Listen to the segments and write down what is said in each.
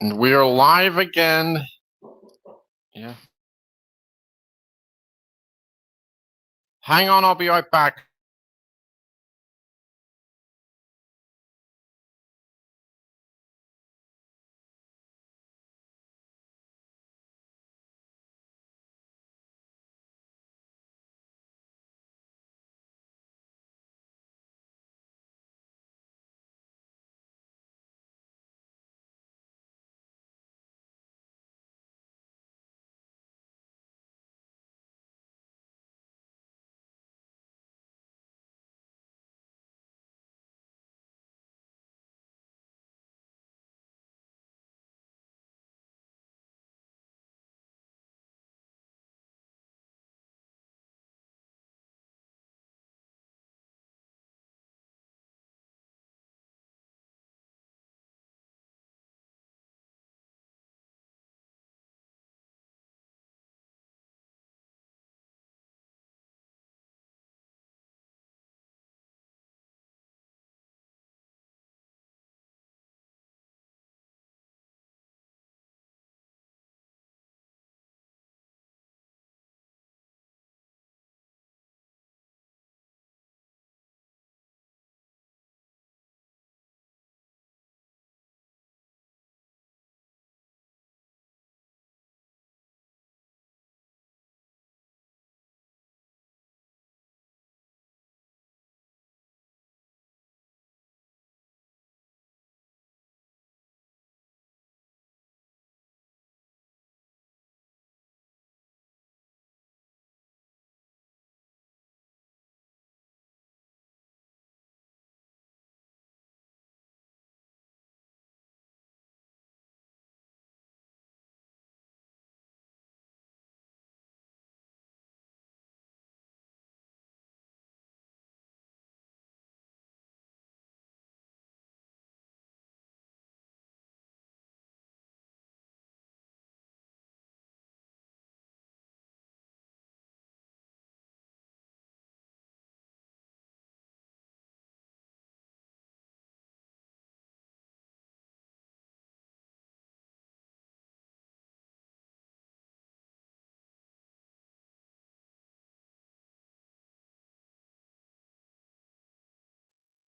And we are live again. Yeah. Hang on, I'll be right back.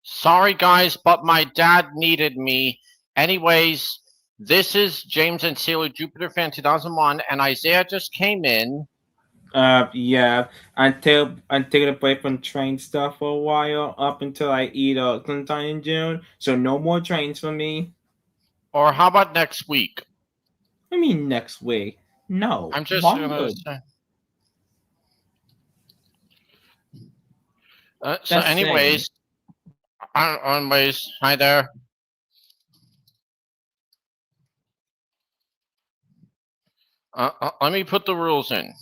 Sorry, guys, but my dad needed me. Anyways, this is James and Sailor Jupiter Fan 2001, and Isaiah just came in. Yeah. I'm taking a break from train stuff for a while, up until I eat sometime in June. So no more trains for me. Or how about next week? I mean next week. No, I'm just gonna longer. say. So, That's saying. anyways, hi there. Let me put the rules in.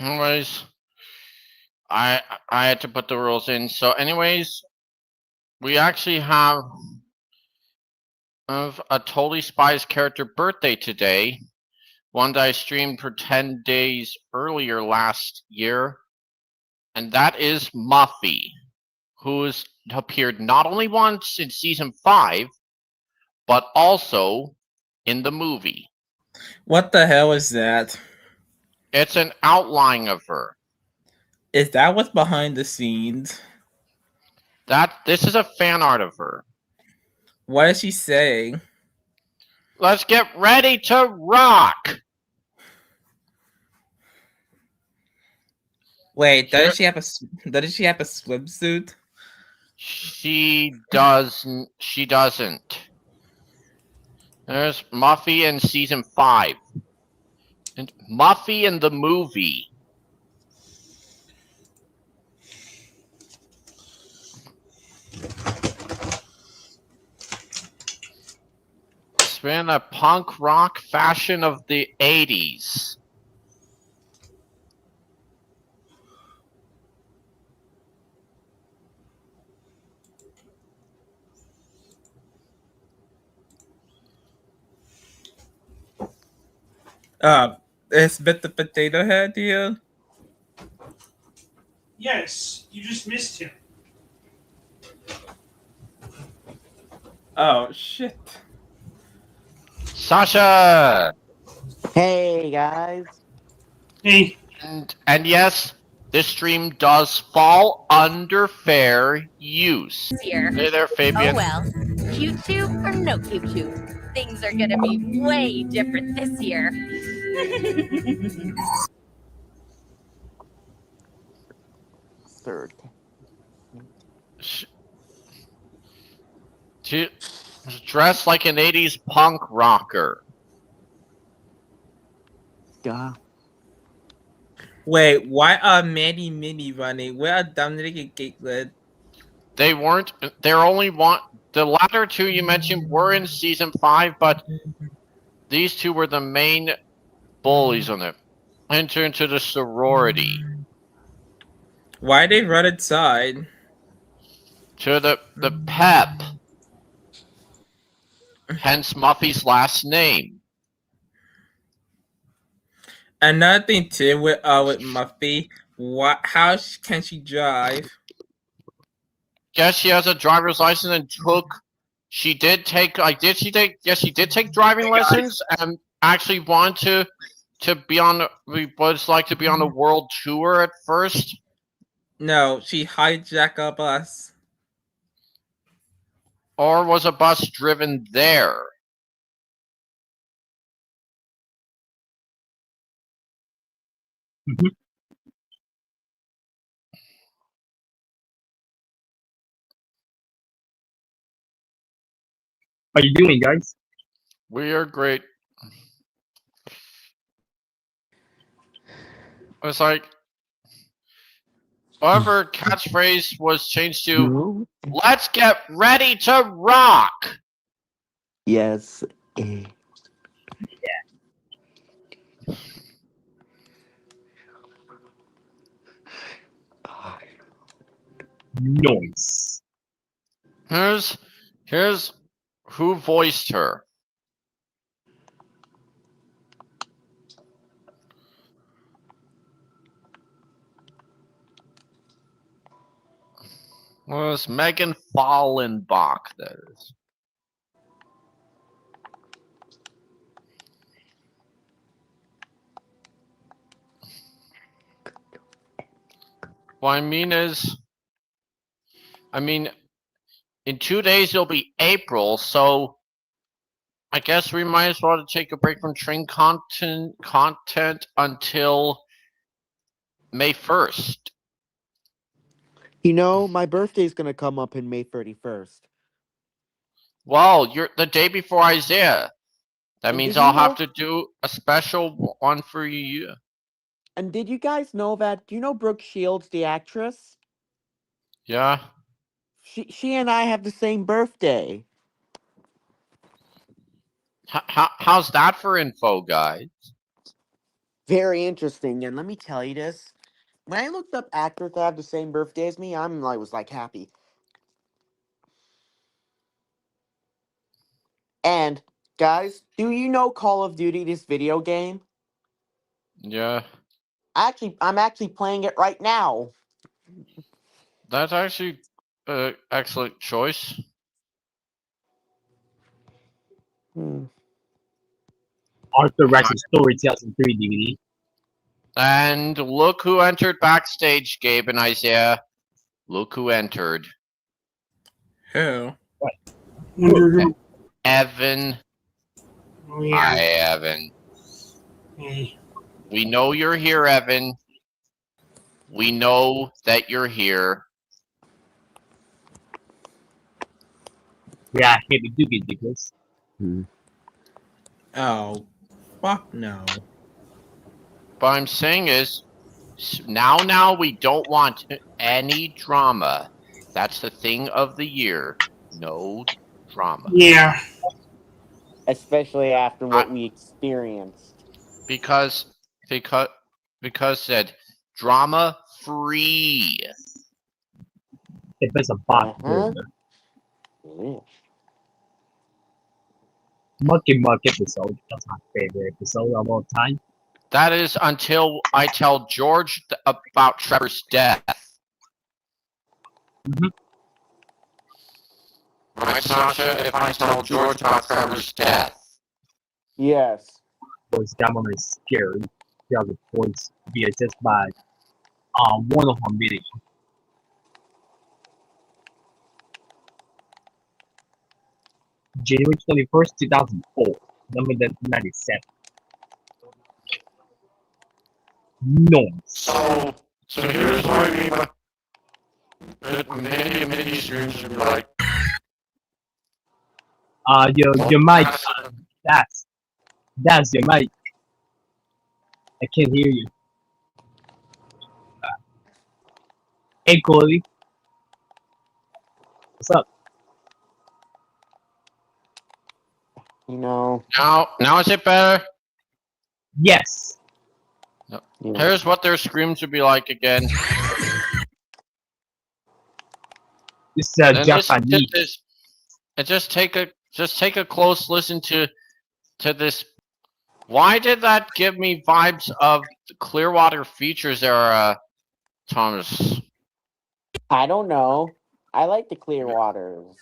Anyways, I had to put the rules in. So, anyways, we actually have a Totally Spies character birthday today. One that I streamed for 10 days earlier last year, and that is Muffy, who's appeared not only once in season 5, but also in the movie. What the hell is that? It's an outline of her. Is that what's behind the scenes? This is a fan art of her. What is she saying? Let's get ready to rock. Wait, Here doesn't she have a swimsuit? she doesn't. There's Muffy in season 5. And Muffy in the movie. It's been a punk rock fashion of the 80s. Is Bit the Potato Head here? Yes, you just missed him. Oh shit. Sasha! Hey guys. Hey, And yes, this stream does fall under fair use. Year. Hey there, Oh Fabian. well, cute tube or no cute tube, things are gonna be way different this year. Third. She was dressed like an 80s punk rocker. Duh. Wait, why are Mandy Minnie running? Where are Dominic and Caitlin? They weren't. They're only one. The latter two you mentioned were in season 5, but these two were the main bullies on it. Enter into the sorority. Why they run inside? To the pep. Hence Muffy's last name. Another thing too with Muffy, how can she drive? Guess she has a driver's license and she did take driving lessons and actually wanted to be on a world tour at first. No, she hijacked a bus. Or was a bus driven there? How you doing, guys? We are great. It's like whatever catchphrase was changed to "Let's get ready to rock." Yes. Noise. Here's who voiced her. Was Megan Fallenbach, that is. What I mean is, in 2 days it'll be April, so I guess we might as well take a break from train content until May 1st. You know, my birthday's gonna come up in May 31st. Well, you're the day before Isaiah. That And means did you I'll have know- to do a special one for you. And did you guys know that? Do you know Brooke Shields, the actress? Yeah. She and I have the same birthday. How's that for info, guys? Very interesting. And let me tell you this. When I looked up actors that have the same birthday as me, I was like happy. And guys, do you know Call of Duty, this video game? Yeah. I'm actually playing it right now. That's actually an excellent choice. Arthur Rex's Story Tales in 3 DVD. And look who entered backstage, Gabe and Isaiah. Look who entered. Who? wonder who. Evan. Oh, yeah. Hi, Evan. Hey. We know you're here, Evan. We know that you're here. Yeah, hey, we do get ridiculous. Oh, fuck no. What I'm saying is, now we don't want any drama. That's the thing of the year. No drama. Yeah. Especially after what we experienced. Because said drama free. If it's a bot. Uh-huh. Yeah. Monkey Muck episode. That's my favorite episode of all time. That is until I tell George about Trevor's death. Mhm. Right, Sasha? If I tell George about Trevor's death. Yes. Was that one is scary. The other voice via just by one of her videos. January 21st, 2004. Number 97. No. So here's what I mean by many streams should be like. Your mic. That's your mic. I can't hear you. Hey, Corey. What's up? You know. Now is it better? Yes. You know. Here's what their screams would be like again. This is And Japanese. and just take a close listen to this. Why did that give me vibes of the Clearwater Features era, Thomas? I don't know. I like the Clearwaters.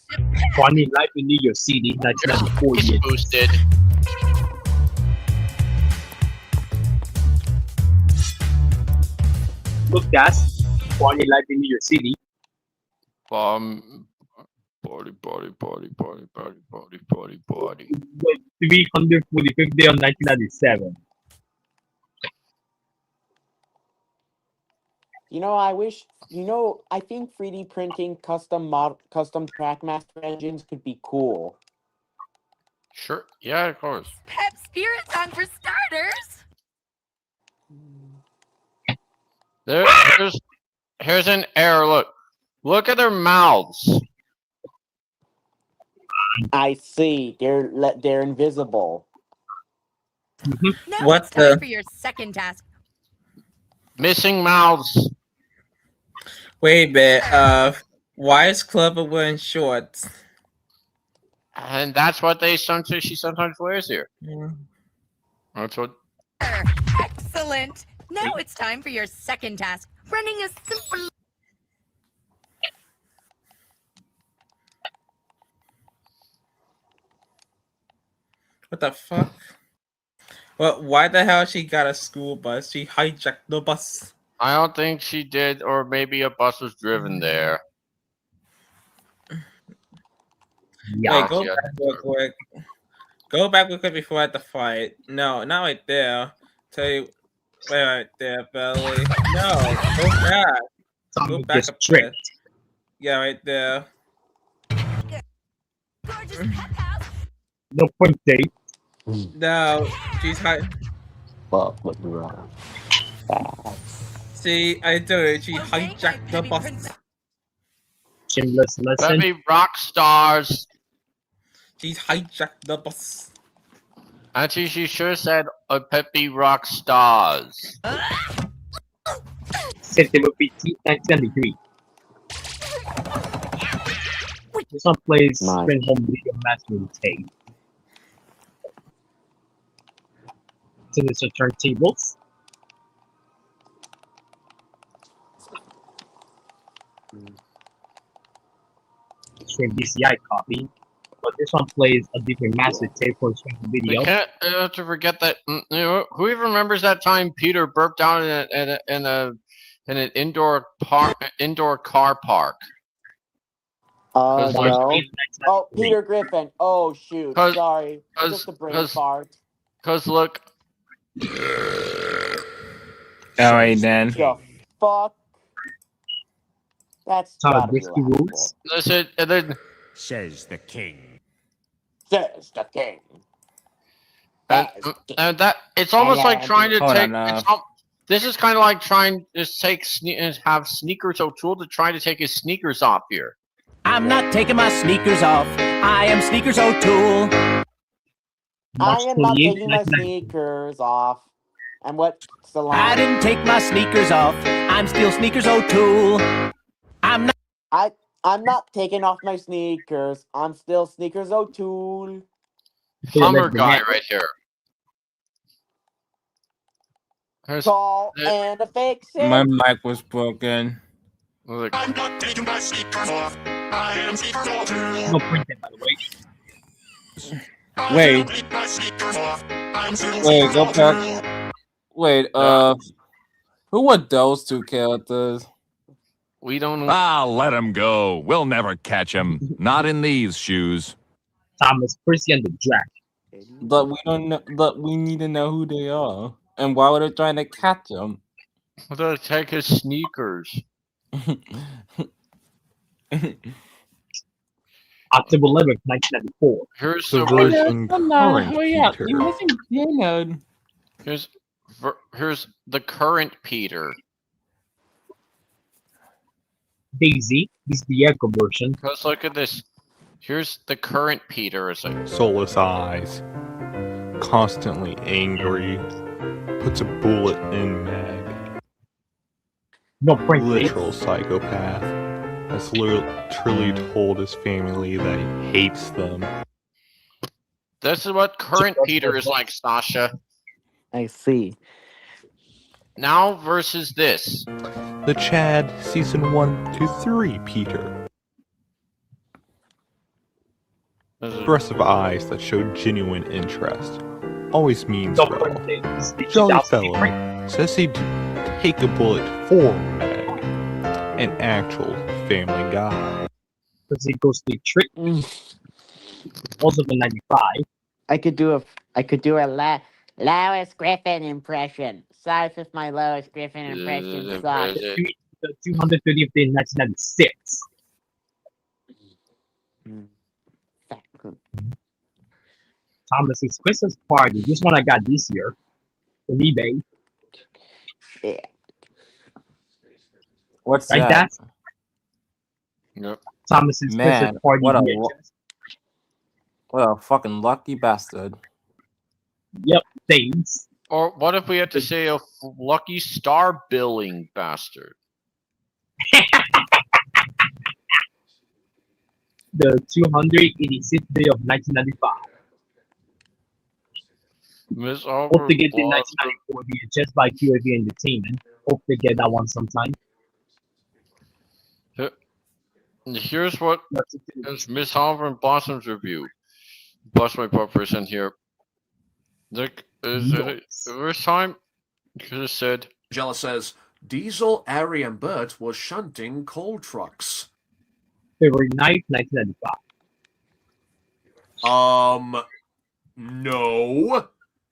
Funny Life in New York City, 1994 It's years. boosted. Look, that's Funny Life in New York City. Party. The 345th day of 1997. You know, I think 3D printing custom Trackmaster engines could be cool. Sure. Yeah, of course. Pep Spirit song for starters. Here's an error. Look at their mouths. I see. They're invisible. Now What it's time the- for your second task. Missing mouths. Wait a bit. Why is Clover wearing shorts? And that's what she sometimes wears here. That's what. Excellent. Now it's time for your second task. Running a simple. What the fuck? Well, why the hell she got a school bus? She hijacked the bus. I don't think she did, or maybe a bus was driven there. Yeah. Wait, go yeah. back real quick. Go back real quick before I have to fight. No, not right there. Tell you, wait right there, Belly. No, go back. Tommy back gets up there. tricked. Yeah, right there. Gorgeous pep house. No point date. No, she's high. Fuck, what you wrong? See, I do it. She Okay, my hijacked the petty bus. princess. Shameless lesson. Baby rock stars. She's hijacked the bus. Actually, she should have said a peppy rock stars. September 15th, 1993. This one plays Nice. Spring Home Video Mastering Tape. Signature turntables. Stream DCI copy. But this one plays a different master tape for Stream We Video. can't have to forget that. Who even remembers that time Peter burped down in an indoor car park? No. March Oh, 1993. Peter Griffin. Oh, shoot. 'Cause- Sorry. 'cause- Just a brain 'cause- fart. Cause look, Alright then. The fuck? That's How gotta be risky laughable. rules. listen, and then Says the king. Says the king. and, Says the king. and that it's almost like trying to Hold take. on, This is kind of like trying to have Sneakers O'Toole to try to take his sneakers off here. I'm not taking my sneakers off. I am Sneakers O'Toole. I am not 28, taking my 1993. sneakers off. And what's the I line? didn't take my sneakers off. I'm still Sneakers O'Toole. I'm not. I'm not taking off my sneakers. I'm still Sneakers O'Toole. Hummer guy right here. Here's Call the- and a fix My it. mic was broken. look, No print that, by the way. Wait, wait, go back. Wait, who were those two characters? we don't know. Ah, let him go. We'll never catch him. Not in these shoes. Thomas Percy and the Dragon. But we don't know. But we need to know who they are, and why were they trying to catch them? What the heck is sneakers? October 11th, 1994. Here's The the version version. current Peter. You're missing Leonard. Here's the current Peter. Daisy. This is the Echo version. Because look at this. Here's the current Peter. It's like, Soulless eyes. Constantly angry. Puts a bullet in Meg. No print date. Literal psychopath. Has literally told his family that he hates them. this is what current Peter is like, Sasha. I see. Now versus this. The Chad season 1 to 3 Peter. This is- Expressive eyes that show genuine interest. Always means No well. print date. This is the Jolly 2000 print. fellow. Says he'd take a bullet for Meg. An actual family guy. Because it goes to trick. Also from 95. I could do a Lois Griffin impression. Sorry if my Lois Griffin impression sucks. The 230th day in 1996. Thomas's Christmas party. This one I got this year from eBay. Yeah. What's Like that? that? Yep. Thomas's Man, Christmas party. what a VHS. What a fucking lucky bastard. Yep, things. Or what if we had to say a lucky star billing bastard? The 286th day of 1995. Miss Hope to get the 1994 VHS by QAV Entertainment. Hope to get that one sometime. Here's what That's it. is Miss Oliver and Blossom's review. Bless my poor person here. Look, the first time could have said Jella says Diesel, Ari, and Bert was shunting coal trucks. February 9th, 1995. No.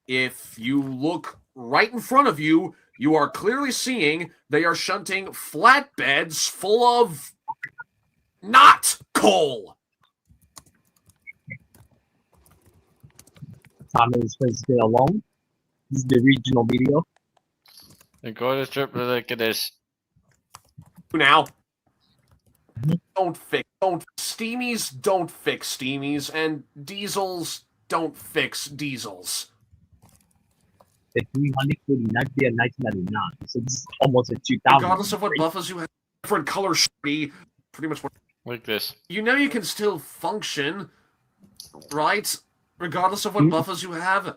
If you look right in front of you, you are clearly seeing they are shunting flatbeds full of not coal. Thomas was still alone. This is the regional video. go to strip. Look at this. Now, don't fix steamies, don't fix steamies, and diesels don't fix diesels. The 349th day of 1999. So this is almost a 2000. Regardless of what buffers you have, different color shitty, pretty much what Like this. you know you can still function, right? Regardless of what buffers you have,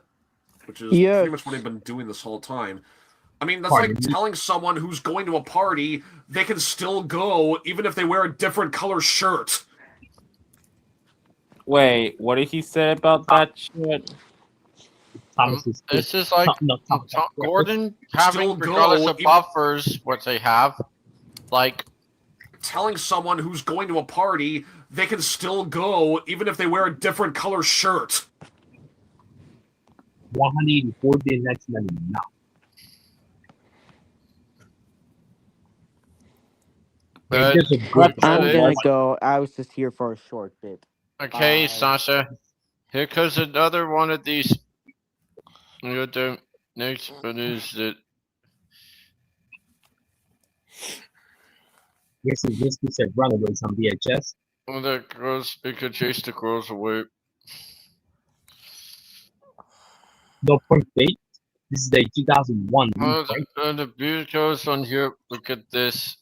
which is pretty much what they've been doing this whole time. I mean, that's like telling someone who's going to a party they can still go even if they wear a different color shirt. Wait, what did he say about that shit? Thomas's This is like Gordon having, Still regardless go, of even- buffers, what they have. Like, Telling someone who's going to a party they can still go even if they wear a different color shirt. 184 day in 1999. but, There's a good I'm But gonna it- go. I was just here for a short bit. okay, Bye. Sasha. Here comes another one of these. The next one is that. This said Runaways on VHS. Well, the girls, it could chase the girls away. No point date. This is the 2001. Oh, the beauty goes on here. Look at this.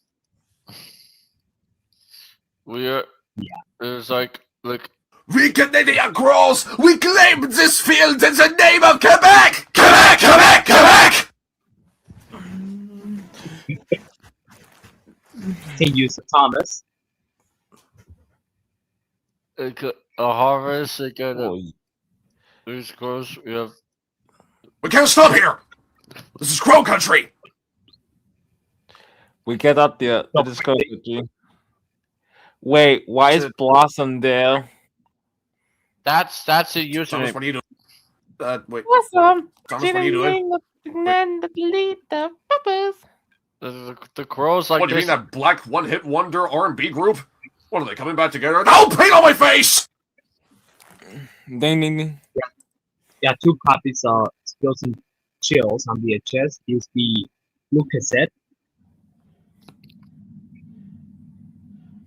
We are. Yeah. There's like, look. We Canadian girls, we claim this field in the name of Quebec! Quebec! Quebec! Quebec! Continues Thomas. A harvest again. These girls, we have. We can't stop here! This is Crow Country! We get up there. No, Let's go, Vicky. Wait, why is Blossom there? That's a Thomas, username. what are you doing? Wait. Awesome. Thomas, what are you doing? The crows like What, do you this. mean that black one-hit wonder R&B group? What, are they coming back together? No! Paint on my face! Ding, ding, ding. There are 2 copies of Skills and Chills on VHS. Here's the blue cassette.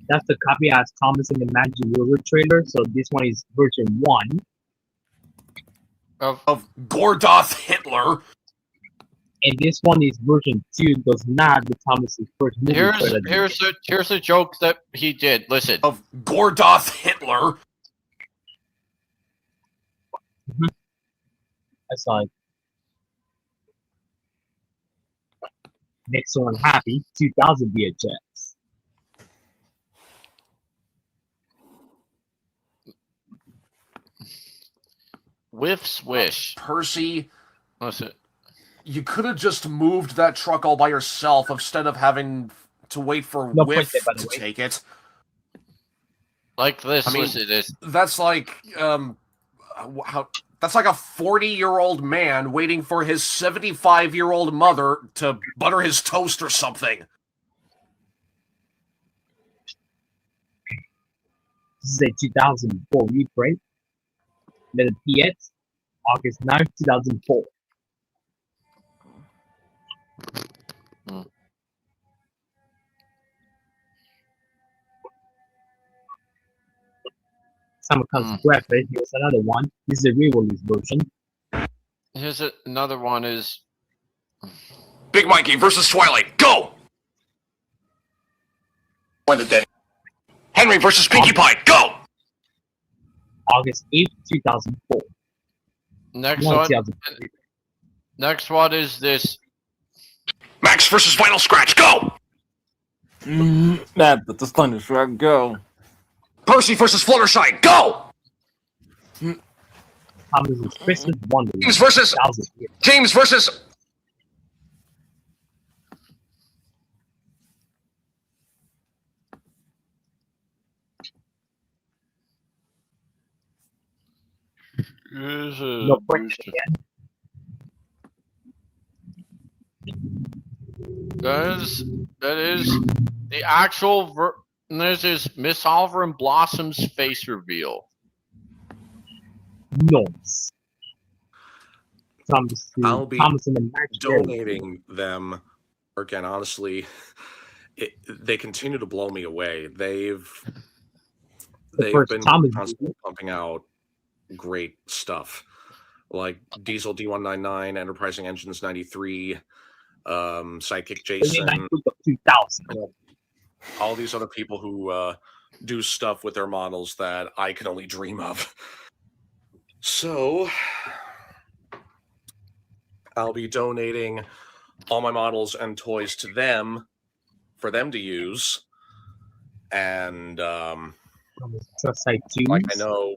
That's the copy as Thomas in the Magic River trailer. So this one is version 1. Of Gordoth Hitler. And this one is version 2. Does not the Thomas's first movie trailer. Here's a joke that he did. Listen. Of Gordoth Hitler. I saw it. Next one, Happy 2000 VHS. Whiff swish. Percy, Listen. you could have just moved that truck all by yourself instead of having to wait for No Whiff point there, by the to way. take it. Like this. I mean, listen to this. That's like, that's like a 40-year-old man waiting for his 75-year-old mother to butter his toast or something. This is a 2004 reprint. Letter PX, August 9th, 2004. Summer comes graphic. Here's another one. This is a re-release version. Here's another one is Big Mikey versus Twilight. Go! When the day. Henry versus Pinkie Pie. Go! August 8th, 2004. next One, one. 2003. Next one is this. Max versus Final Scratch. Go! That the Thunder Shrug go. Percy versus Fluttershy. Go! Thomas's Christmas Wonderland. James versus 2000. James versus. No point again. That is the actual. This is Miss Oliver and Blossom's face reveal. Nice. Thomas and the Magic donating them again. Honestly, they continue to blow me away. They've been constantly pumping out great stuff like Diesel D199, Enterprising Engines 93, Sidekick Jason, 2000. All these other people who do stuff with their models that I can only dream of. So I'll be donating all my models and toys to them for them to use. And like I know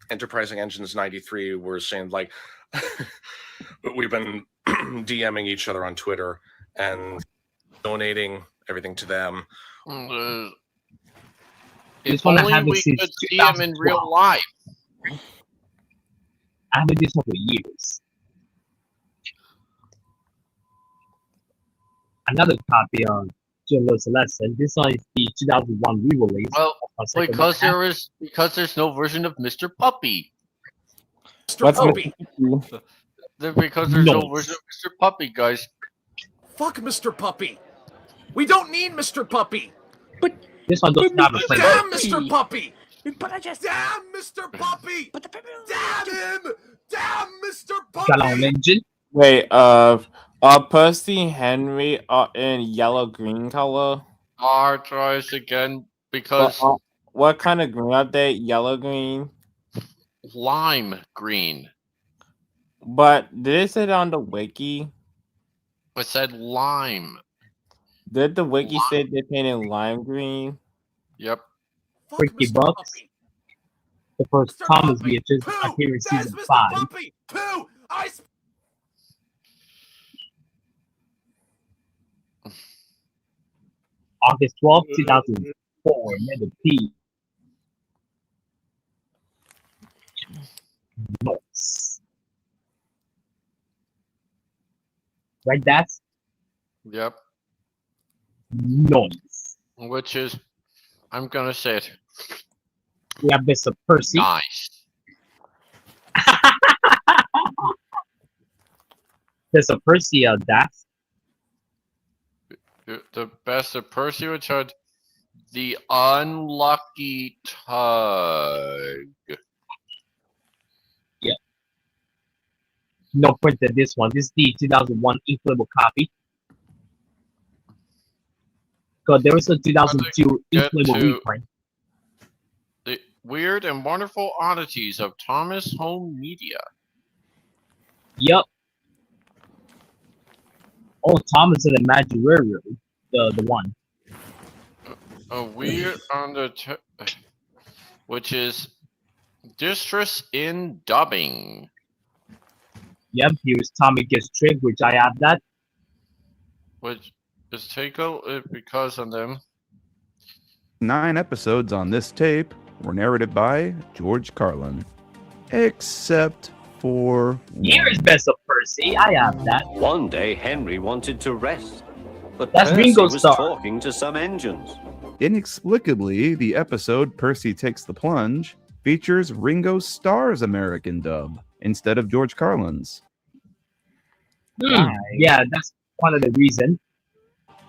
Enterprising Engines 93 were saying like we've been DMing each other on Twitter and donating everything to them. If only we could see him in real life. I haven't did this for years. Another copy of Jim Lewis Lesson. This one is the 2001 re-release. Well, because there's no version of Mr. Puppy. Mr. Puppy. Because there's no version of Mr. Puppy, guys. Fuck Mr. Puppy. We don't need Mr. Puppy. But this one doesn't have a play. Damn Mr. Puppy. But I just. Damn Mr. Puppy. But the Damn him. Damn Mr. Got on Puppy. engine. Wait, Percy Henry are in yellow-green color. Tries again because What kind of green are they? Yellow-green? lime green. But did it say it on the wiki? It said lime. Did the wiki say they painted lime green? Yep. Ricky Bucks. The first Thomas VHS appeared in season 5. August 12th, 2004. Never P. Nice. Right, that's Yep. nice. Which is, I'm gonna say it. We have Mr. Percy. Nice. Mr. Percy, that's The best of Percy, which had the unlucky tug. yeah. No printed this one. This is the 2001 ink label copy. Because there was a 2002 ink label reprint. The weird and wonderful oddities of Thomas Home Media. Yep. Oh, Thomas and the Magic the one. A weird on the which is Distress in Dubbing. Yep, here's Tommy Gets Tricked, which I have that. Which is because of them. 9 episodes on this tape were narrated by George Carlin. Except for Here is Best of Percy. I have that. One day Henry wanted to rest, but That's Percy Ringo was Starr. talking to some engines. Inexplicably, the episode Percy Takes the Plunge features Ringo Starr's American dub instead of George Carlin's. Yeah, that's one of the reasons.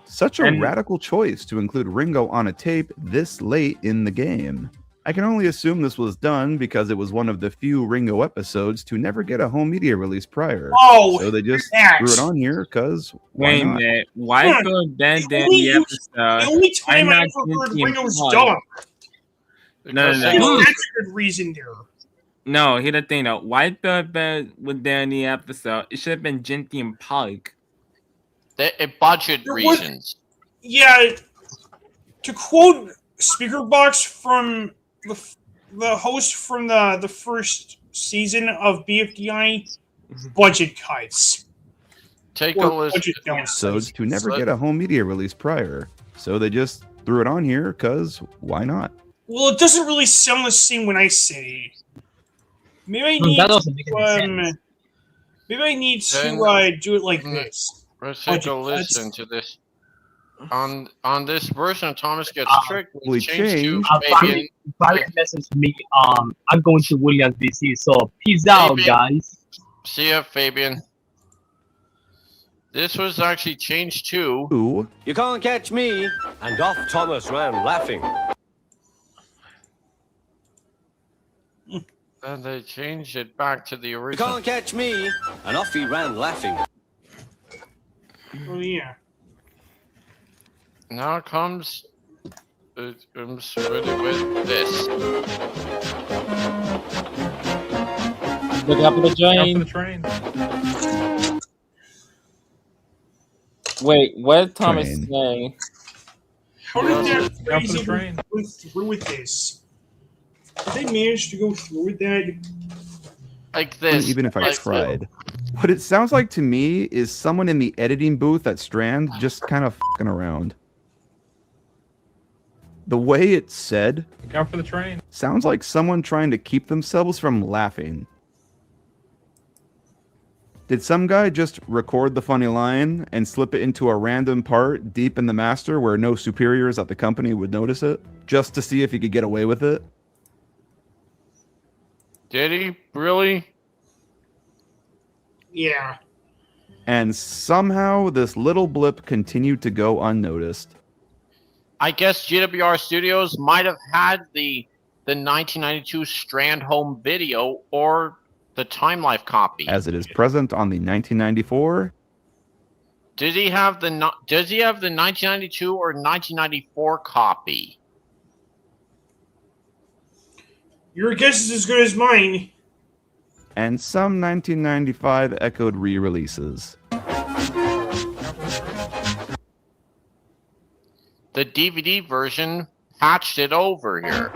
Such a radical choice to include Ringo on a tape this late in the game. I can only assume this was done because it was one of the few Ringo episodes to never get a home media release prior. Oh, so they just Max. threw it on here because Wait a minute. Why go then the episode? The only time I ever heard Ringo's dub. No. That's a good reason there. No, here's the thing though. Why the bed was there in the episode? It should have been Genty and Pike. Budget reasons. Yeah, to quote Speakerbox from the host from the first season of BFDI, budget cuts. Take a listen. Episodes to never get a home media release prior. So they just threw it on here because why not? Well, it doesn't really sound the same when I say it. Maybe I need That doesn't make any to, maybe I need to do it like this. Let's take a listen to this. On this version of Thomas Gets Tricked, we changed to Fabian. Private message to me. I'm going to Williams DC, so peace out, guys. See ya, Fabian. This was actually changed to. You can't catch me. And off Thomas ran laughing. And they changed it back to the You original. can't catch me. And off he ran laughing. Oh yeah. Now comes with this. Look up the train. Wait, what did Thomas say? How did that phrase even go through with this? Did they manage to go through with that? Like this. Even if I tried. What it sounds like to me is someone in the editing booth at Strand just kind of fucking around. The way it's said Look for the train. sounds like someone trying to keep themselves from laughing. Did some guy just record the funny line and slip it into a random part deep in the master where no superiors at the company would notice it, just to see if he could get away with it? Did he really? Yeah. And somehow this little blip continued to go unnoticed. I guess GWR Studios might have had the 1992 Strand home video or the Time Life copy. As it is present on the 1994. Does he have the 1992 or 1994 copy? Your guess is as good as mine. And some 1995 echoed re-releases. The DVD version patched it over here.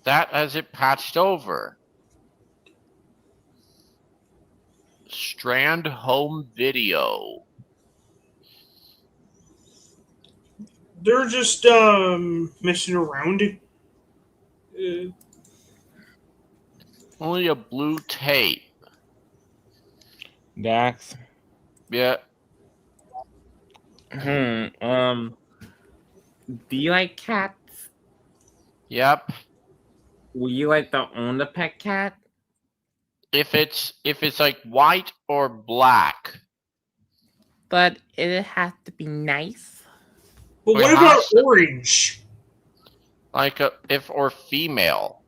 That has it patched over. Strand Home Video. They're just messing around. Only a blue tape. Dax. Yeah. Do you like cats? Yep. Would you like to own a pet cat? If it's like white or black. But it has to be nice. But what about orange? Like or female.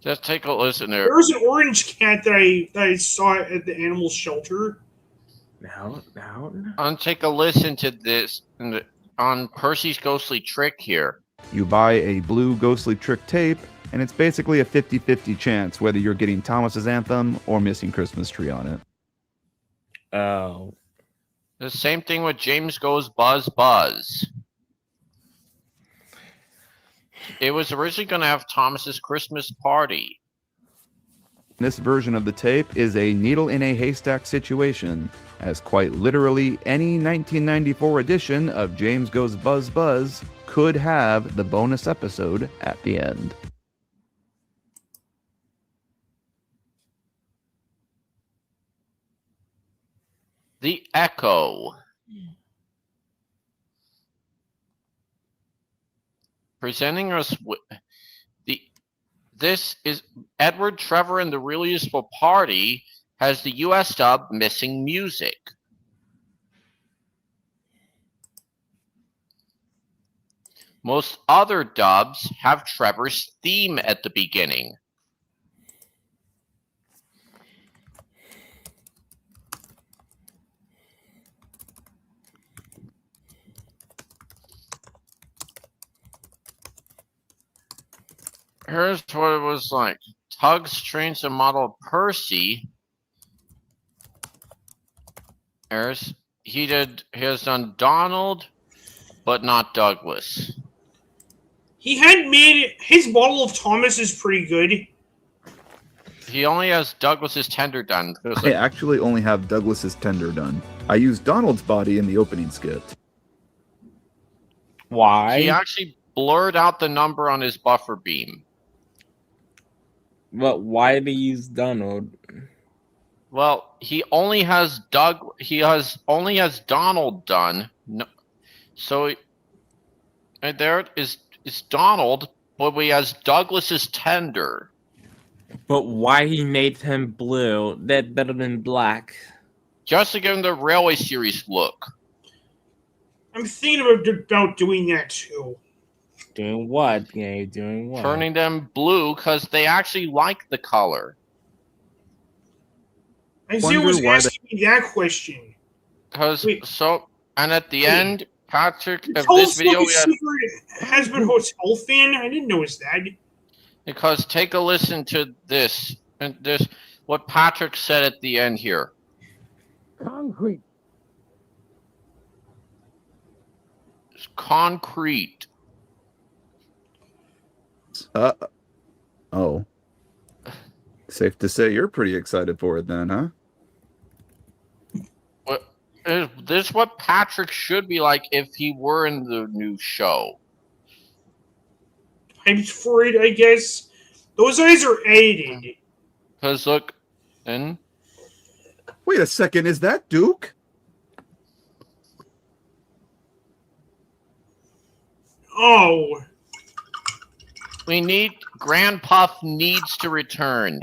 Just take a listen there. There was an orange cat that I saw at the animal shelter. No. And take a listen to this on Percy's Ghostly Trick here. You buy a blue Ghostly Trick tape, and it's basically a 50-50 chance whether you're getting Thomas's Anthem or Missing Christmas Tree on it. Oh. The same thing with James Goes Buzz Buzz. It was originally going to have Thomas's Christmas Party. This version of the tape is a needle in a haystack situation, as quite literally any 1994 edition of James Goes Buzz Buzz could have the bonus episode at the end. The Echo. Presenting us with this is Edward Trevor and the Real Useful Party has the US dub Missing Music. Most other dubs have Trevor's theme at the beginning. Here's what it was like. Tugs trains the model Percy. He has done Donald, but not Douglas. He had made his model of Thomas is pretty good. He only has Douglas's tender done. I actually only have Douglas's tender done. I used Donald's body in the opening skit. Why? He actually blurred out the number on his buffer beam. But why did he use Donald? Well, he only has Donald done. No, so there is Donald, but he has Douglas's tender. But why he made him blue? That better than black. Just to give him the Railway Series look. I'm thinking about doing that too. Doing what? Yeah, doing what? Turning them blue because they actually like the color. Isaiah was asking me that question. And at the end, Patrick, of Tell this us video, what secret Has-Been Hotel fan. I didn't know it's that. Because take a listen to this, and this what Patrick said at the end here. Concrete. It's concrete. Oh. Safe to say you're pretty excited for it then, huh? This is what Patrick should be like if he were in the new show. I'm for it, I guess. Those eyes are edited. Because look, and wait a second, is that Duke? Oh. Grand Puff needs to return.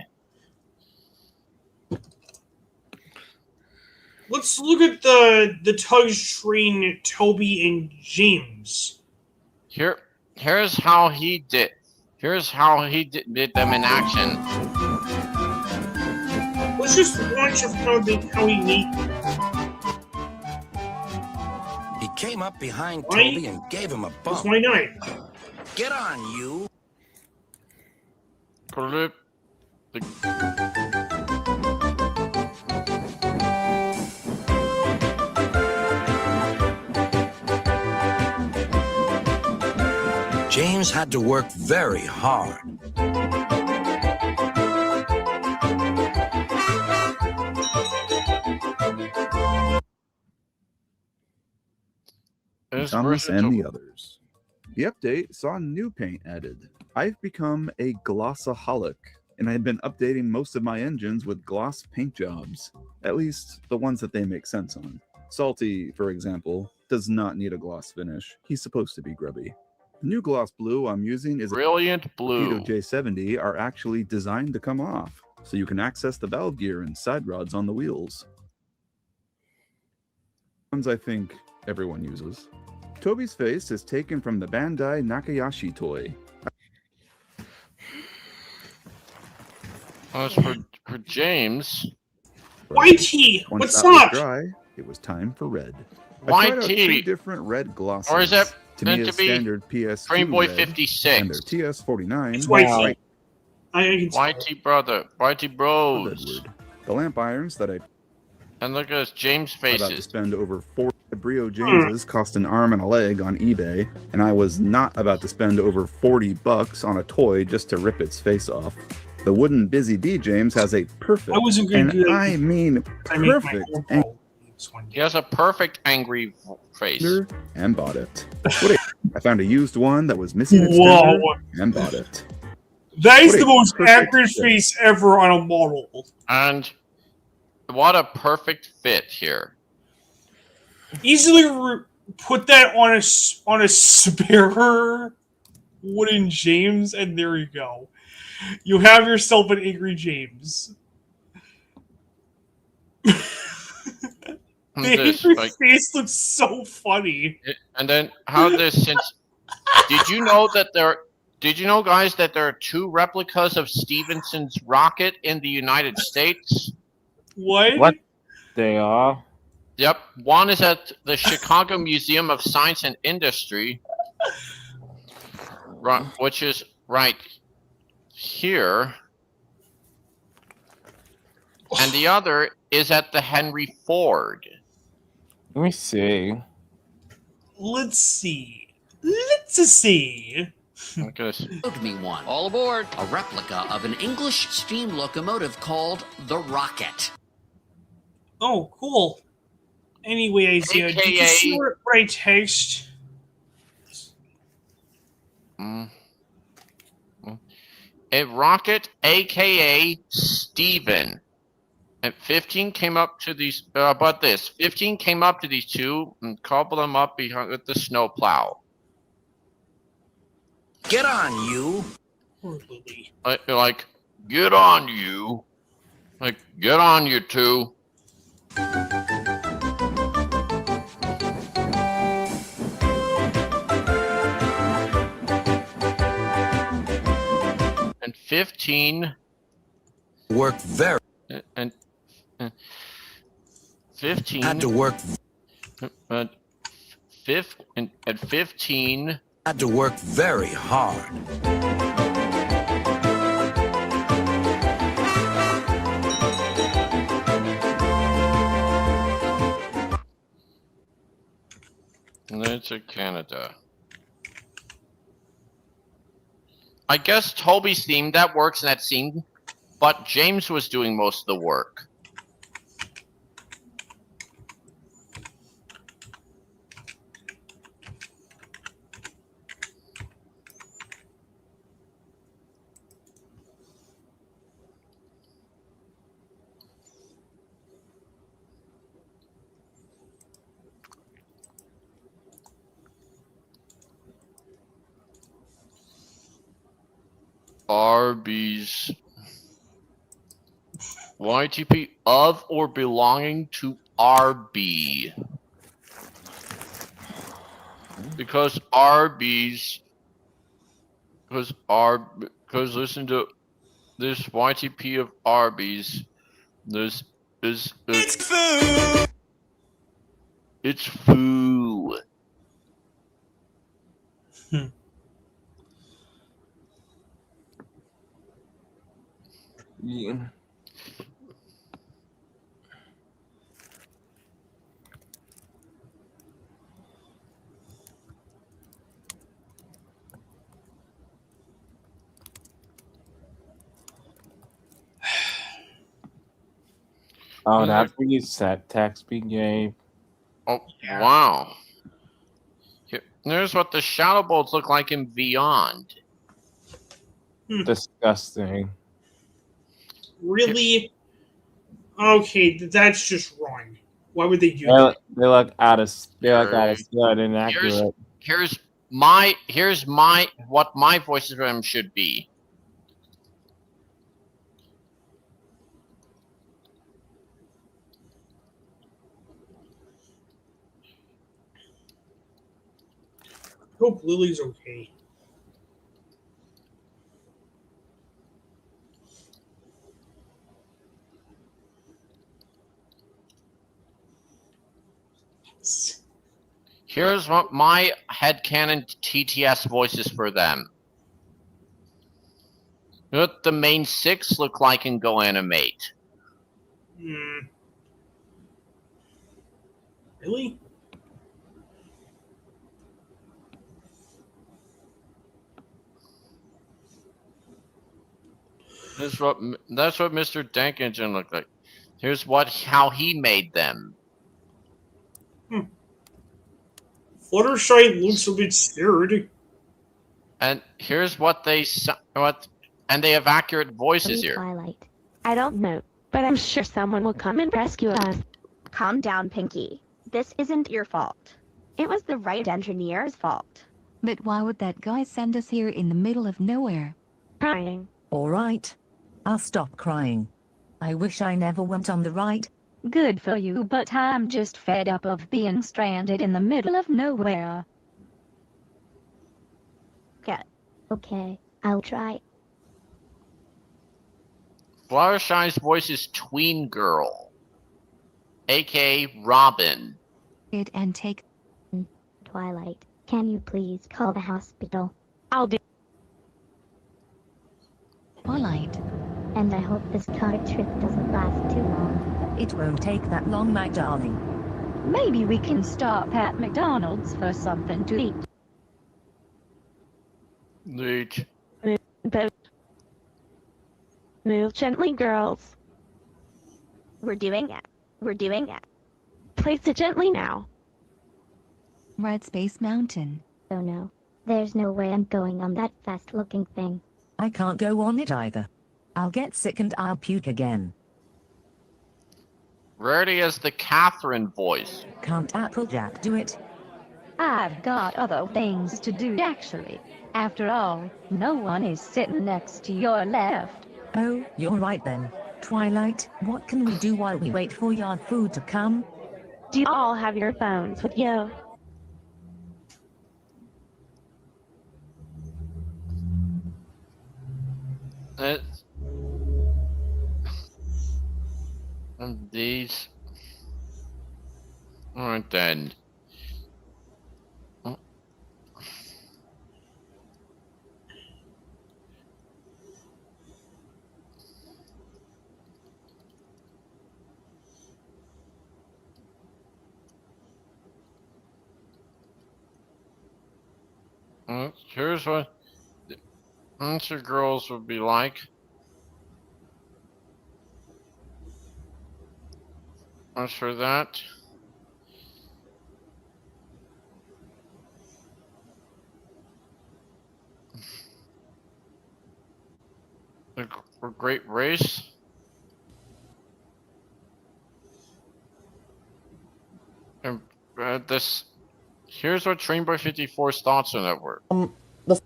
Let's look at the Tugs train Toby and James. Here's how he did. Here's how he did them in action. Let's just watch how he made. came up behind Right? Toby and gave him a That's bump. my night. Get on, you. James had to work very hard. Thomas and the others. The update saw new paint added. I've become a glossaholic, and I had been updating most of my engines with gloss paint jobs. At least the ones that they make sense on. Salty, for example, does not need a gloss finish. He's supposed to be grubby. The new gloss blue I'm using is Brilliant blue. Torpedo J70 are actually designed to come off, so you can access the valve gear and side rods on the wheels. Ones I think everyone uses. Toby's face is taken from the Bandai Nakayashi toy. As for James... YT, Once what's that was up? dry, it was time for red. I tried out 2 YT. different red glosses. Or is that to me meant a to be standard PS2 Frameboy red 56? and their TS49. It's YT. I can YT brother, YT bros. The lamp irons that I And look at this James about to faces. spend over 4 Brio Jameses cost an arm and a leg on eBay, and I was not about to spend over $40 on a toy just to rip its face off. The wooden Busy Bee James has a perfect, I wasn't gonna and do that. I mean I make my perfect, own ball. He has a perfect angry face. and bought it. I found a used one that was missing its Whoa. fender and bought it. That is What the a most perfect accurate fit. face ever on a model. And what a perfect fit here. Easily put that on a spare wooden James, and there you go. You have yourself an angry James. The This, angry like, face looks so funny. and then how this since did you know guys that there are 2 replicas of Stevenson's rocket in the United States? What? They are? Yep. One is at the Chicago Museum of Science and Industry, right, which is right here. And the other is at the Henry Ford. Let me see. Let's see. Let's see. Look at this. Showed me one. All aboard. A replica of an English steam locomotive called the Rocket. Oh, cool. Anyway, Isaiah, did you see what I text? A rocket, aka Steven. And 15 came up to these. About this, 15 came up to these 2 and coupled them up behind with the snowplow. Get on, you. Poor Lily. Like, get on you. Like, get on you 2. And 15 worked very. And 15 had to work. And 15 had to work very hard. And then it's Canada. I guess Toby's theme, that works in that scene, but James was doing most of the work. Arby's. YTP of or belonging to RB. Because Arby's. Because listen to this YTP of Arby's. This is. It's food! It's food. Yeah. Oh, that's where you set text be gay. Oh, wow. There's what the shadow bolts look like in Beyond. Disgusting. Really? Okay, that's just wrong. Why would they do that? They look out of good and accurate. Here's what my voice of them should be. Hope Lily's okay. Here's what my headcanon TTS voice is for them. What the main 6 look like in Go Animate. Really? That's what Mr. Dank Engine looked like. Here's how he made them. Fluttershy looks a bit scared. And here's what they have accurate voices here. Twilight. I don't know, but I'm sure someone will come and rescue us. Calm down, Pinky. This isn't your fault. It was the right engineer's fault. But why would that guy send us here in the middle of nowhere? Crying. All right. I'll stop crying. I wish I never went on the ride. Good for you, but I'm just fed up of being stranded in the middle of nowhere. Okay, I'll try. Fluttershy's voice is Tween Girl, aka Robin. And take Twilight, can you please call the hospital? I'll do. Twilight. And I hope this car trip doesn't last too long. It won't take that long, my darling. Maybe we can stop at McDonald's for something to eat. Move gently, girls. We're doing it. Place it gently now. Red Space Mountain. Oh no. There's no way I'm going on that fast-looking thing. I can't go on it either. I'll get sick and I'll puke again. Rarity has the Catherine voice. Can't Applejack do it? I've got other things to do, actually. After all, no one is sitting next to your left. Oh, you're right then. Twilight, what can we do while we wait for your food to come? Do you all have your phones with you? And these. Alright then. Here's what the answer girls would be like. As for that, a great race. And here's what Trainboy 54's thoughts on that were. The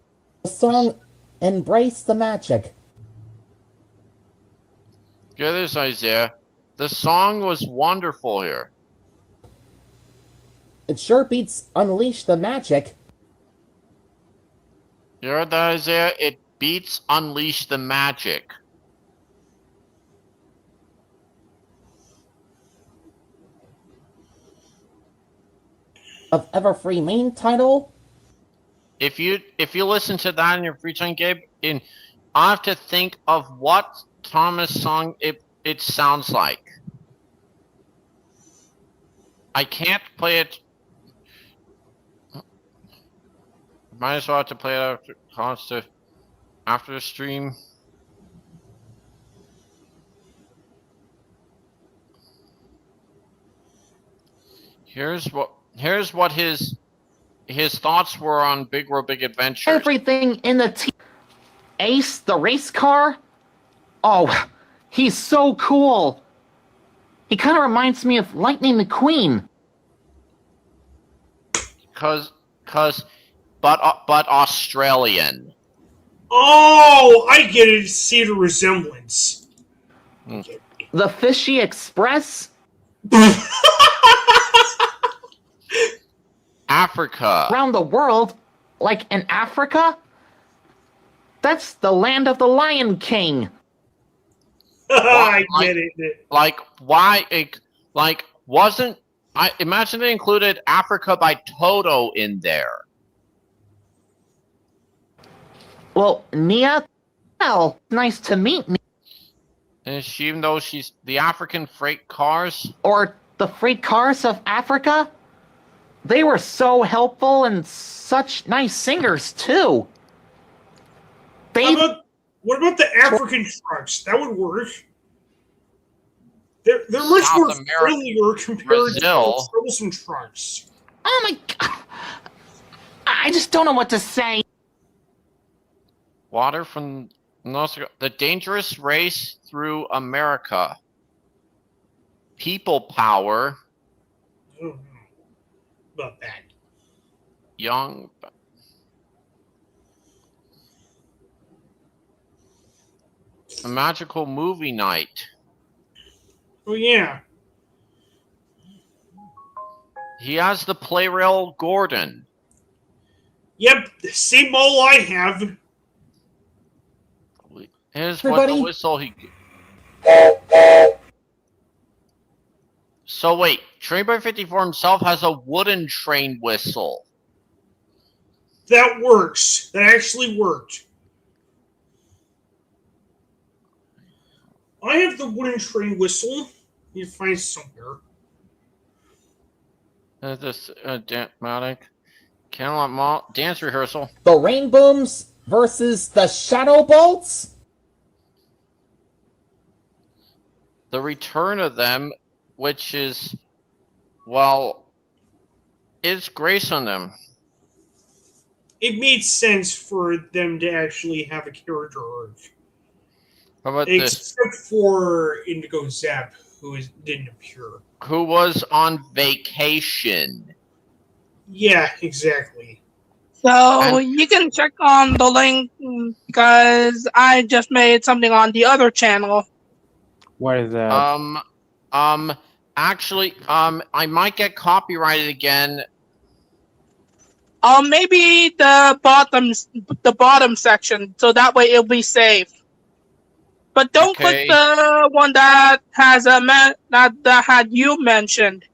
song Embrace the Magic. Get this, Isaiah. The song was wonderful here. It sure beats Unleash the Magic. You heard that, Isaiah? It beats Unleash the Magic. Of Everfree main title? if you listen to that in your free time, Gabe, I have to think of what Thomas song it sounds like. I can't play it. Might as well have to play it after the stream. Here's what his thoughts were on Big World Big Adventure. Everything in the Ace, the race car? Oh, he's so cool. He kind of reminds me of Lightning McQueen. But Australian. Oh, I get it. See the resemblance. The Fishy Express? Africa. Around the world? Like in Africa? That's the land of the Lion King. I get it. Like, why? Like, wasn't... I imagine they included Africa by Toto in there. Well, Nia, well, nice to meet me. And even though she's the African freight cars? Or the freight cars of Africa? They were so helpful and such nice singers, too. What about the African trucks? That would work. They're much more friendlier compared to troublesome trucks. Oh my god. I just don't know what to say. Water from the dangerous race through America. People power. About that. Young. A magical movie night. Oh yeah. He has the Playrail Gordon. Yep, same model I have. Here's what the whistle he... So wait, Trainboy 54 himself has a wooden train whistle. That works. That actually worked. I have the wooden train whistle. You find it somewhere. This dramatic Camelot Mall dance rehearsal. The Rain Booms versus the Shadow Bolts? The return of them, which is, well, is grace on them. It made sense for them to actually have a character arc. How about Except for Indigo Zap, who didn't appear. Who was on vacation. Yeah, exactly. So you can check on the link because I just made something on the other channel. What is that? Actually, I might get copyrighted again. Maybe the bottom section, so that way it'll be safe. But don't click the one that has that had you mentioned.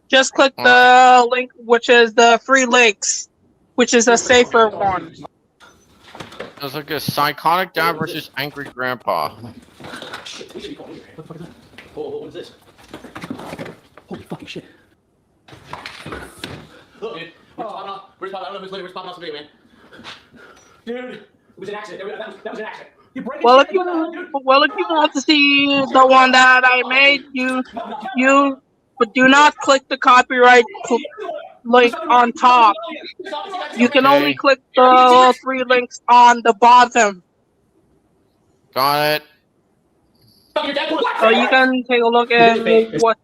Just click the link, which is the free links, which is a safer one. There's like a psychotic dad versus angry grandpa. What is this? Holy fucking shit. Dude, we're popping off. I don't know if it's popping off today, man. Dude, it was an accident. That was an accident. Well, if you want to see the one that I made, but do not click the copyright link on top. You can only click the 3 links on the bottom. Got it. So you can take a look and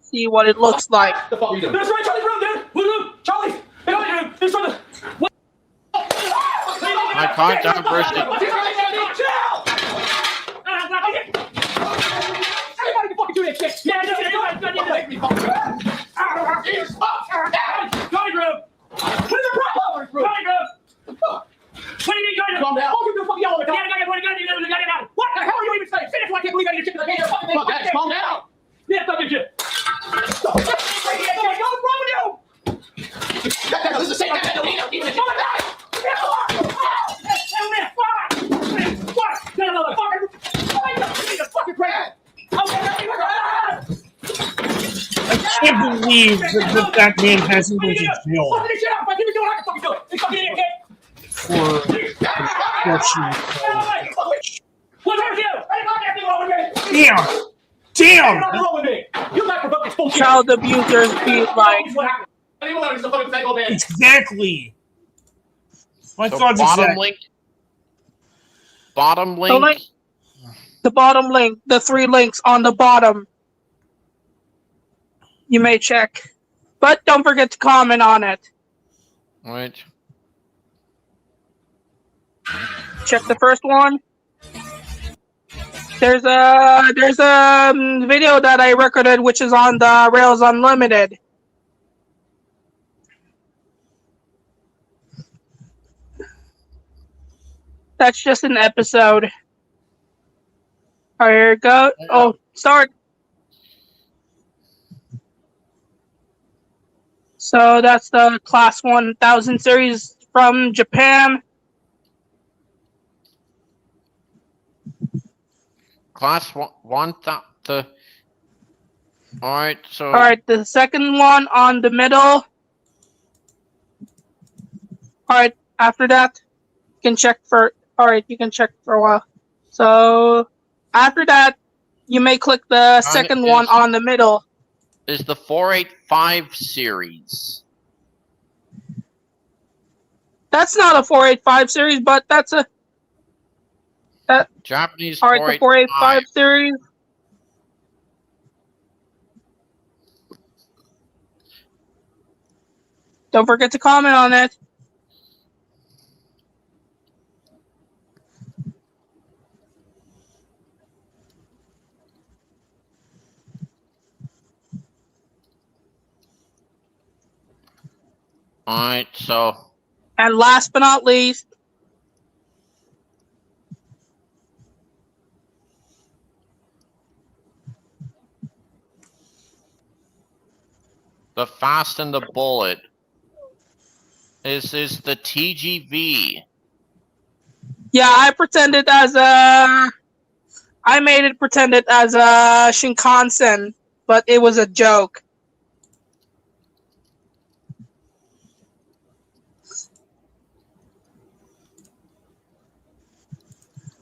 see what it looks like. That's right, Charlie's room, dude! Look, Charlie! Hey, dude! There's something! What? I can't diverse it. Everybody can fucking do that shit! Yeah, Johnny Grove! What is the problem? Johnny Grove! What do you mean, Johnny Grove? Calm down. Oh, you're fucking yelling at me. What the hell are you even saying? Finish what I can't believe I get shit because I can't fucking thing. Fuck, calm down. Yeah, fucking shit. What's wrong with you? This is the same guy. believe that man hasn't been to jail Fucking this shit up. If I give it to him, I can fucking do it. You fucking idiot, kid. for construction. What's wrong with you? I didn't know anything wrong with me. Damn! Damn! Nothing wrong with me. You got provoked bullshit. Child abusers be like. Exactly. My So thoughts bottom exactly. link. Bottom The link. link. The bottom link. The 3 links on the bottom. You may check, but don't forget to comment on it. Wait. Check the first one. There's a video that I recorded, which is on the Rails Unlimited. That's just an episode. All right, here it goes. Oh, start. So that's the Class 1000 series from Japan. Class one. All right. So. All right, the second one on the middle. All right, after that, you can check for. All right, you can check for a while. So after that, you may click the second one on the middle. Is the 485 series? That's not a 485 series, but that's a. Japanese. All right, the 485 series. Don't forget to comment on it. All right. So. And last but not least, The Fast and the Bullet. This is the TGV. yeah, I made it pretended as a Shinkansen, but it was a joke.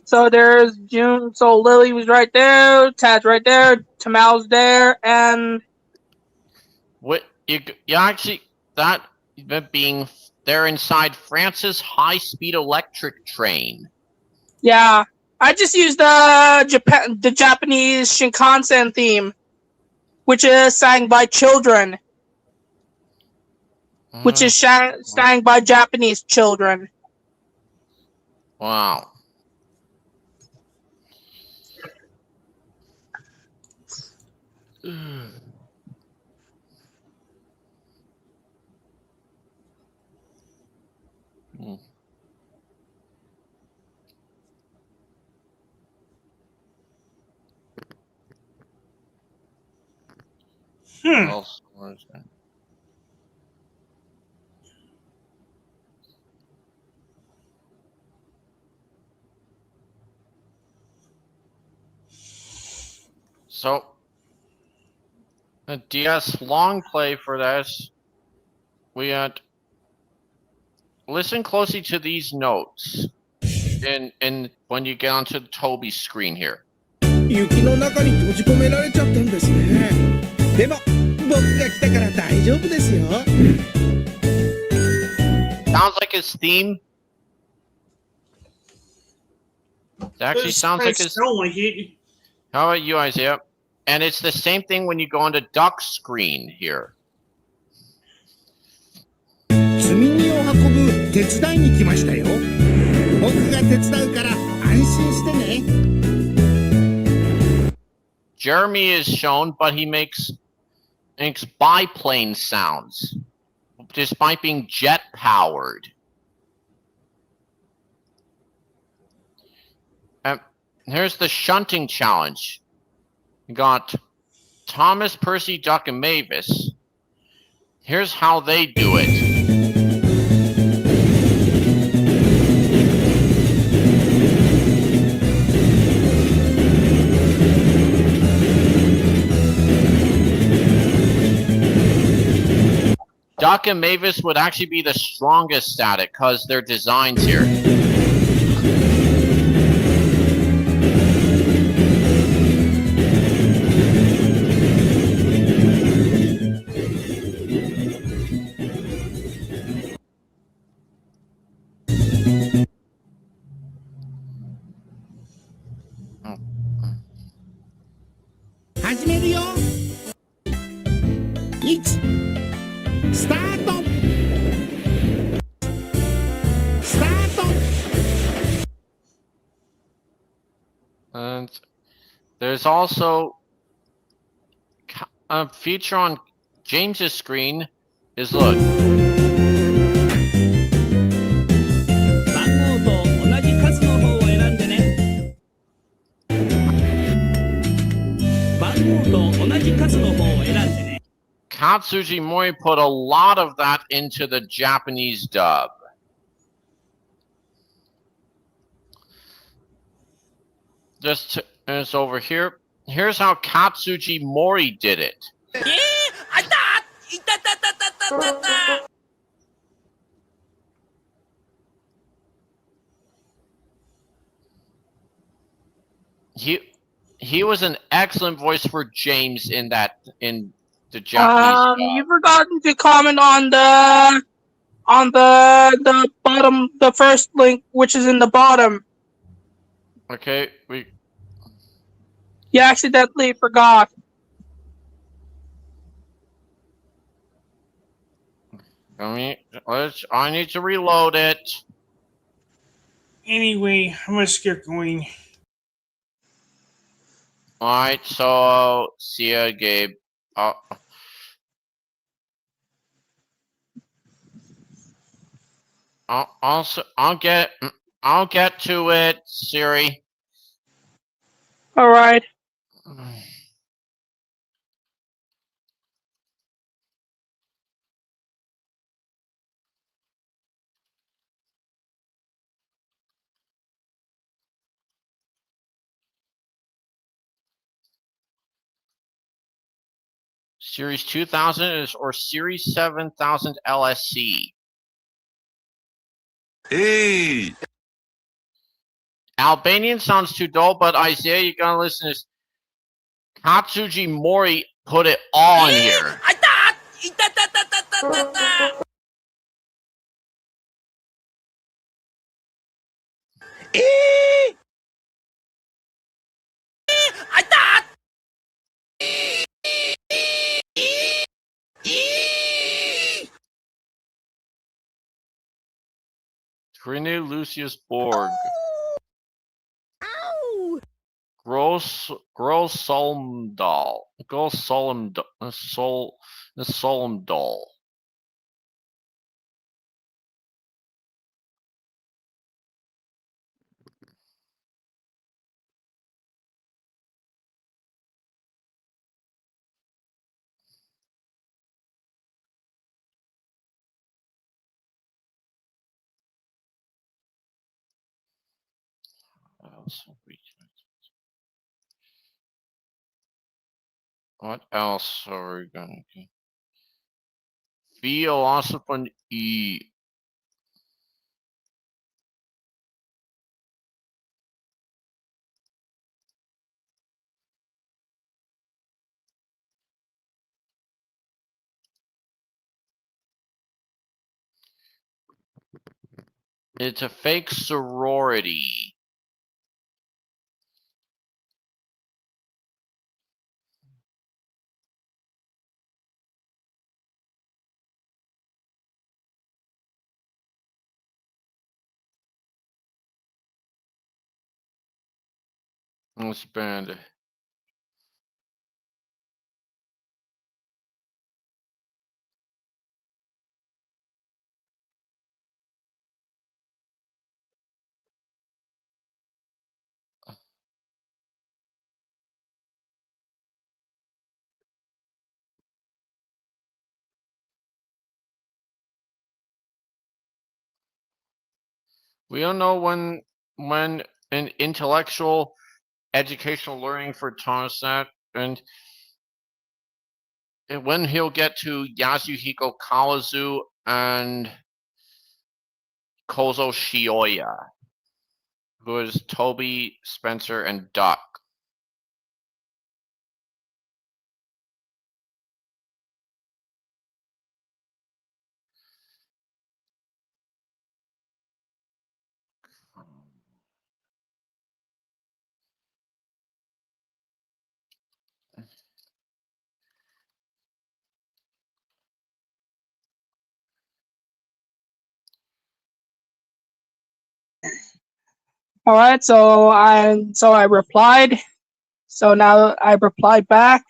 So there's June. So Lily was right there. Tad's right there. Tamal's there, and What you actually that being they're inside France's high-speed electric train. yeah, I just used the Japanese Shinkansen theme, which is sang by children, which is sang by Japanese children. Wow. Else was there? So, a DS long play for this. We had listen closely to these notes in when you get onto the Toby screen here. 雪の中に閉じ込められちゃったんですね。でも僕が来たから大丈夫ですよ。Sounds like his theme. It actually sounds like his. How about you, Isaiah? And it's the same thing when you go onto Duck's screen here. 積み荷を運ぶ手伝いに来ましたよ。僕が手伝うから安心してね。Jeremy is shown, but he makes biplane sounds, despite being jet powered. Here's the shunting challenge. You got Thomas, Percy, Duck, and Mavis. Here's how they do it. Duck and Mavis would actually be the strongest static because their designs here. And there's also a feature on James's screen is look. 番号と同じ数の方を選んでね。番号と同じ数の方を選んでね。 Katsuji Mori put a lot of that into the Japanese dub. Just it's over here. Here's how Katsuji Mori did it. He was an excellent voice for James in the Japanese. You've forgotten to comment on the bottom, the first link, which is in the bottom. Okay, You accidentally forgot. I need to reload it. Anyway, I'm gonna get going. Alright, so see ya, Gabe. I'll get to it, Siri. All right. Series 2000 or Series 7000 LSC. Hey! Albanian sounds too dull, but Isaiah, you gotta listen to this. Katsuji Mori put it all in here. Rene Lucius Borg. Gross Solomdal. Solomdal. What else are we gonna do? Philosopher E. It's a fake sorority. Let's band. We don't know when an intellectual educational learning for Thomas that and when he'll get to Yasuhiko Kawazu and Kozo Shioya, who is Toby, Spencer, and Duck. All right, so I replied. So now I replied back.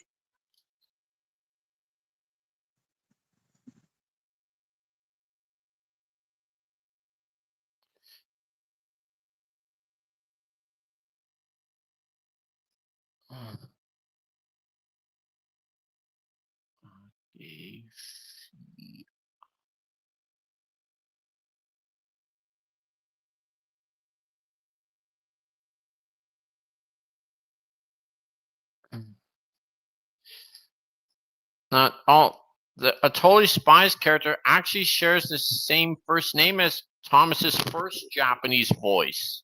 Not all. A Totally Spies character actually shares the same first name as Thomas's first Japanese voice.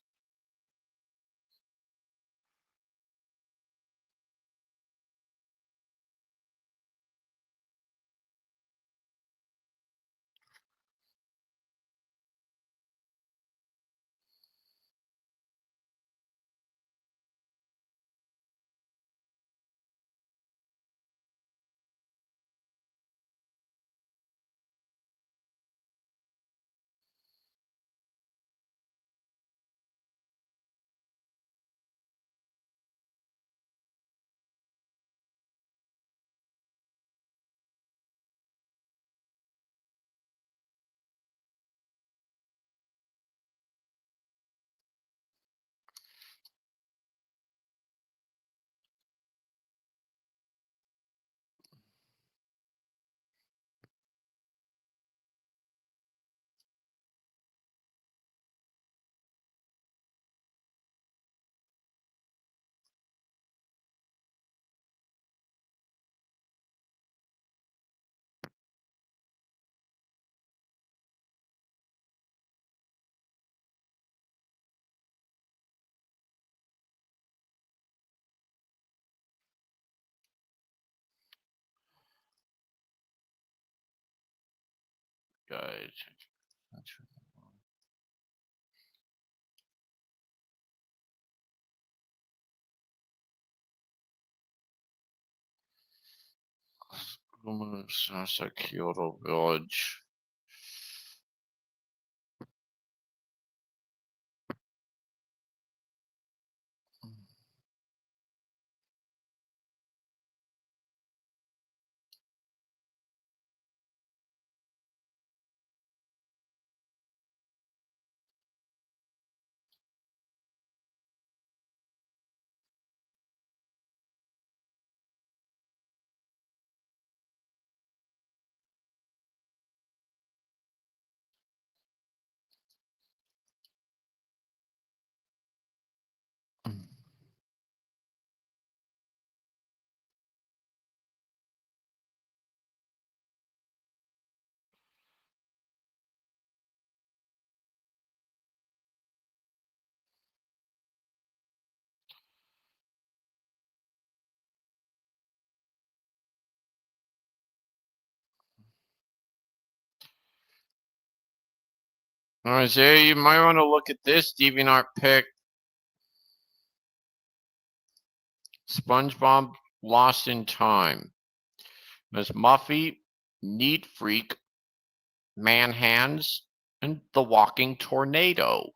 Guys. Sasa Kyoto Village. Isaiah, you might want to look at this DeviantArt pic. SpongeBob Lost in Time. There's Muffy, Neat Freak, Man Hands, and the Walking Tornado.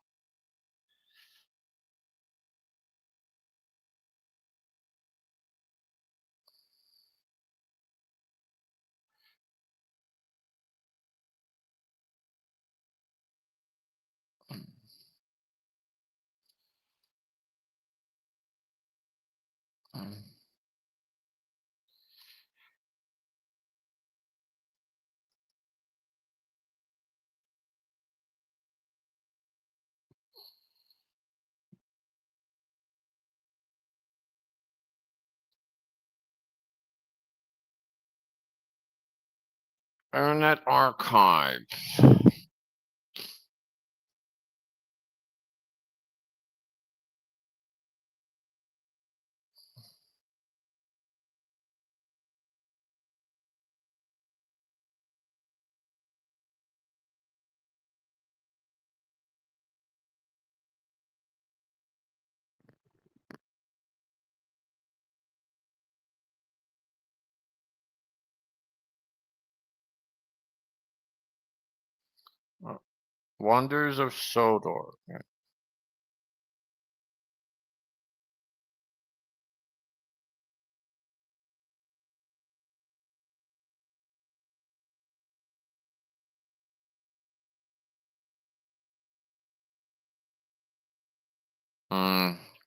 Internet Archive. Wonders of Sodor.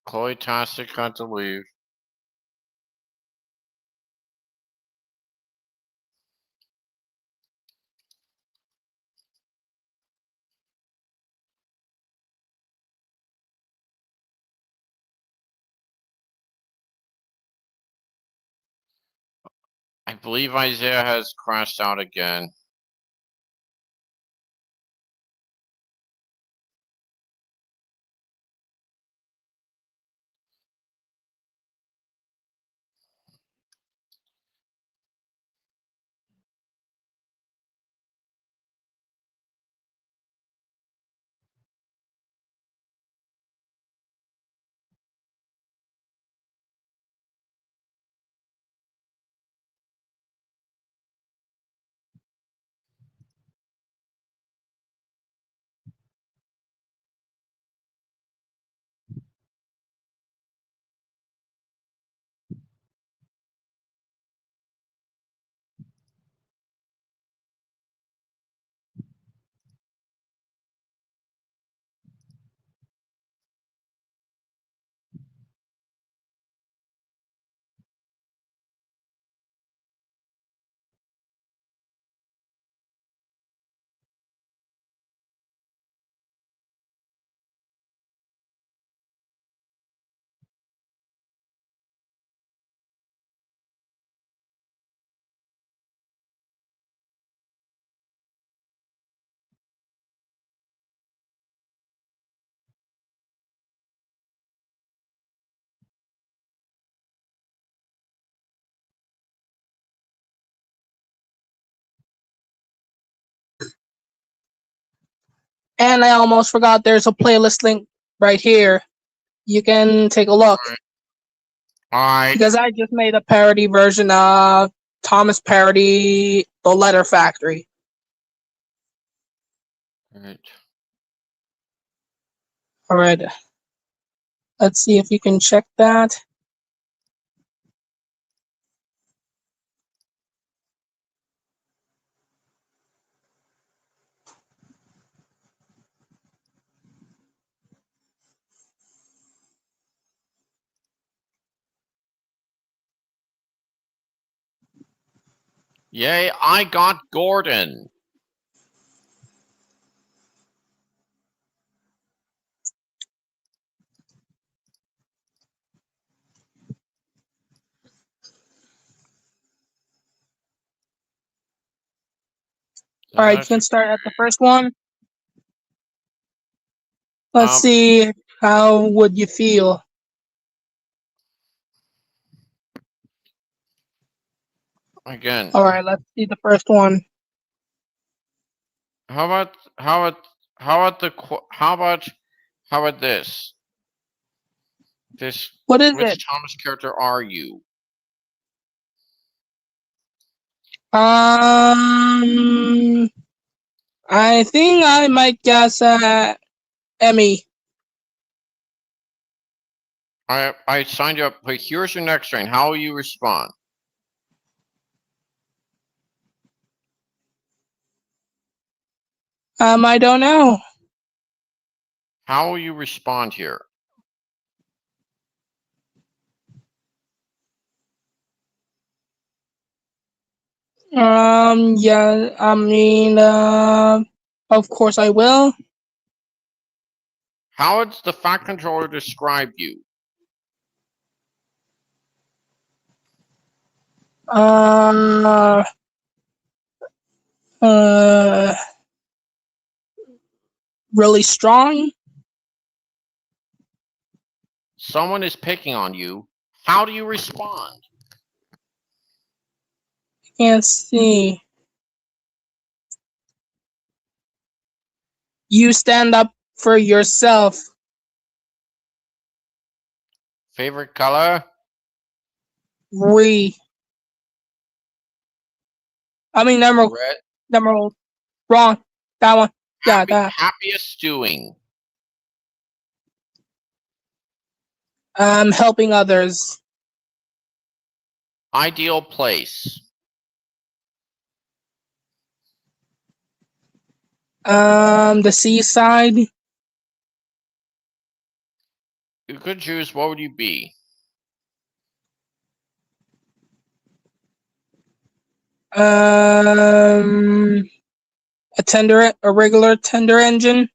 Chloe Tastic had to leave. I believe Isaiah has crashed out again. And I almost forgot there's a playlist link right here. You can take a look. Alright. Because I just made a parody version of Thomas parody The Letter Factory. Right. Alright. Let's see if you can check that. Yay, I got Gordon. Alright, you can start at the first one. Let's see, how would you feel? Again. Alright, let's see the first one. How about this? What is which it? Thomas character are you? I think I might guess Emmy. I signed you up, but here's your next train. How will you respond? I don't know. How will you respond here? Yeah, I mean, of course I will. How would the Fact Controller describe you? Really strong. Someone is picking on you. How do you respond? Can't see. You stand up for yourself. Favorite color? Emerald. Red. Emerald. Wrong. That one. Yeah, that. Happiest doing. Helping others. Ideal place. The seaside. You could choose. What would you be? A regular tender engine.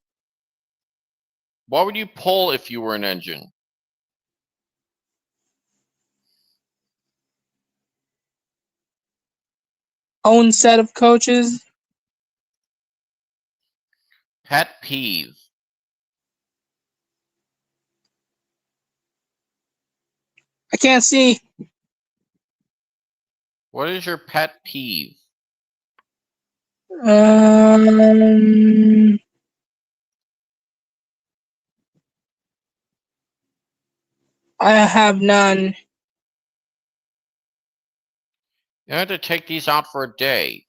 What would you pull if you were an engine? Own set of coaches. Pet peeve. I can't see. What is your pet peeve? I have none. You have to take these out for a day.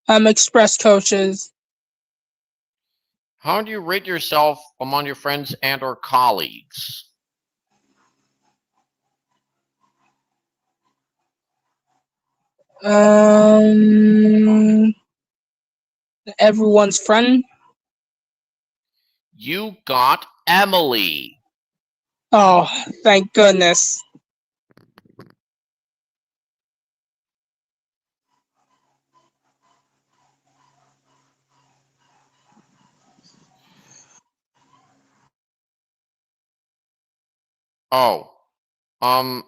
Express coaches. How do you rate yourself among your friends and or colleagues? Everyone's friend. You got Emily. Oh, thank goodness. Oh, I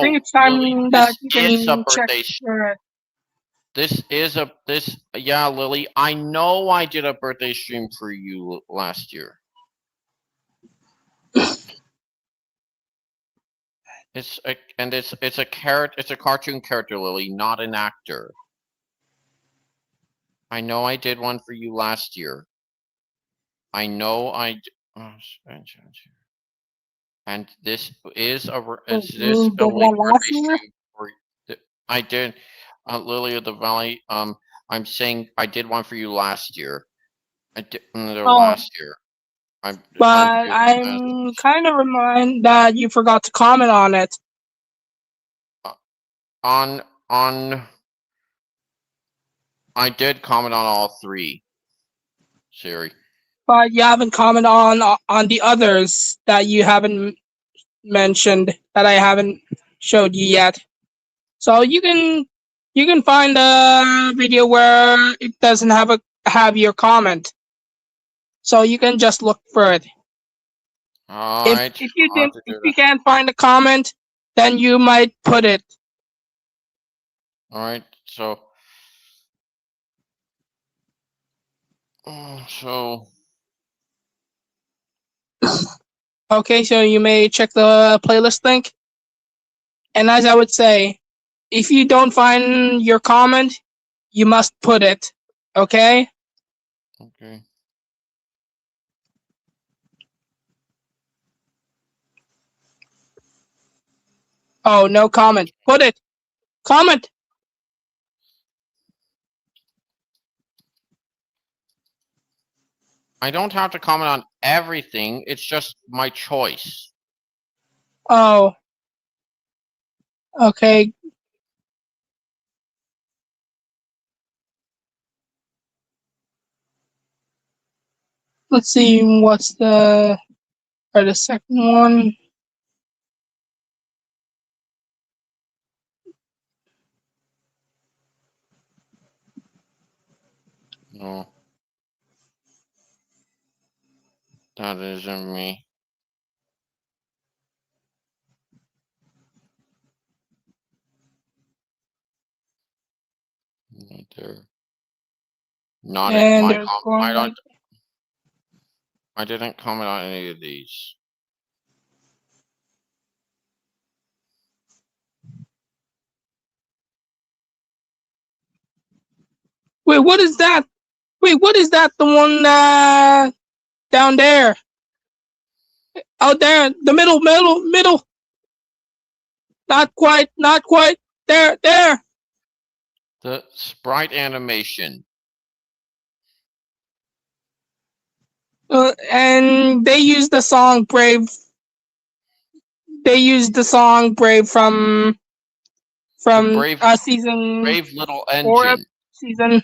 think it's time Lily, that this you is a can check birthday. for it. Yeah, Lily. I know I did a birthday stream for you last year. It's a cartoon character, Lily, not an actor. I know I did one for you last year. I know and this is a birthday stream for I did Lily of the Valley. I'm saying I did one for you last year. I did last year. But I'm kind of remind that you forgot to comment on it. On I did comment on all three. Siri. But you haven't commented on the others that you haven't mentioned that I haven't showed you yet. So you can find a video where it doesn't have your comment. So you can just look for it. If you can't find a comment, then you might put it. All right. So Okay, so you may check the playlist link. And as I would say, if you don't find your comment, you must put it. Okay? Okay. Oh, no comment. Put it. Comment. I don't have to comment on everything. It's just my choice. Oh. Okay. Let's see what's the second one. No. That isn't me. There. Not And my there's I didn't comment on any of these. Wait, what is that? Wait, what is that? The one down there? Out there, the middle. Not quite. There. The sprite animation. And they used the song Brave. They used the song Brave from Brave season Little 4 Engine. Season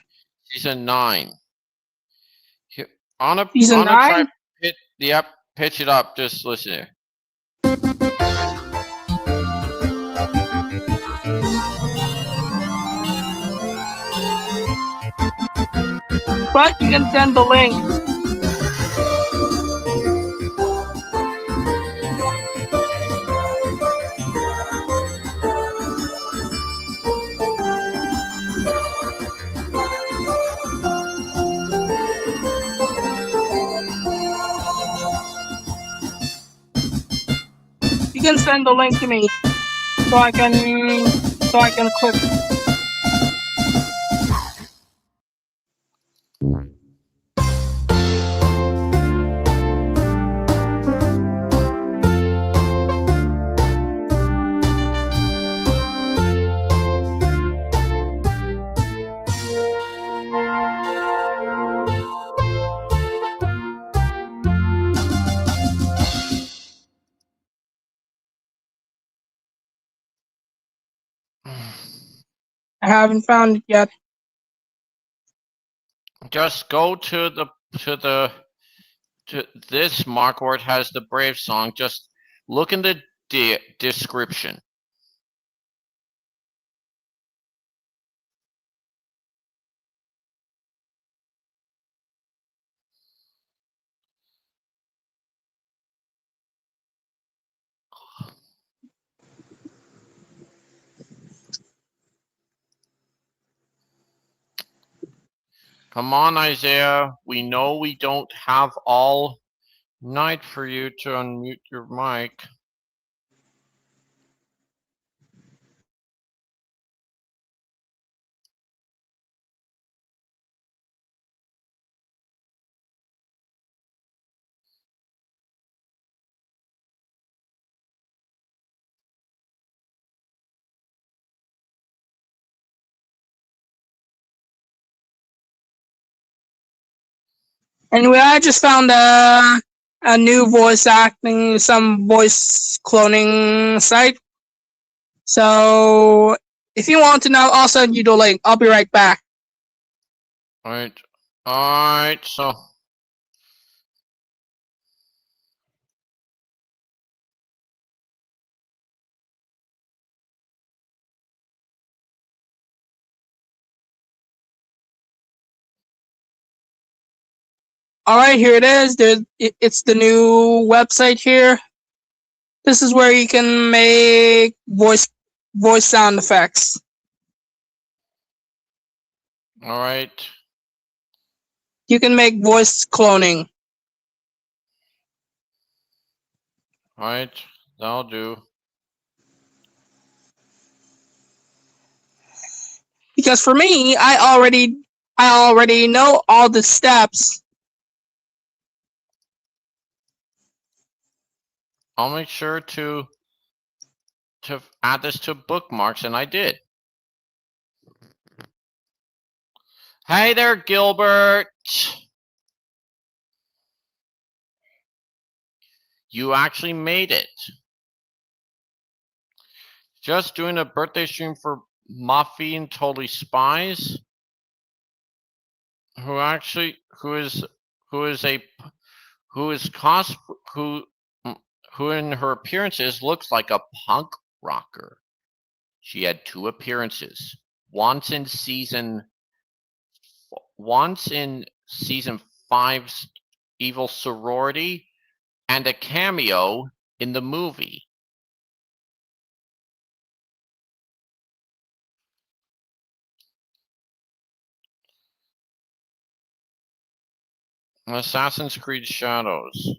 9. Here, Season 9? Pitch it up. Just listen here. But you can send the link. You can send the link to me so I can click. I haven't found it yet. Just go to this mark where it has the Brave song. Just look in the description. Come on, Isaiah. We know we don't have all night for you to unmute your mic. Anyway, I just found a new voice cloning site. So if you want to know, I'll send you the link. I'll be right back. Alright, so All right, here it is. It's the new website here. This is where you can make voice sound effects. alright. You can make voice cloning. Alright, that'll do. Because for me, I already know all the steps. I'll make sure to add this to bookmarks, and I did. Hey there, Gilbert. You actually made it. Just doing a birthday stream for Muffy and Totally Spies, who in her appearances looks like a punk rocker. She had 2 appearances. Once in season 5's Evil Sorority, and a cameo in the movie. Assassin's Creed Shadows.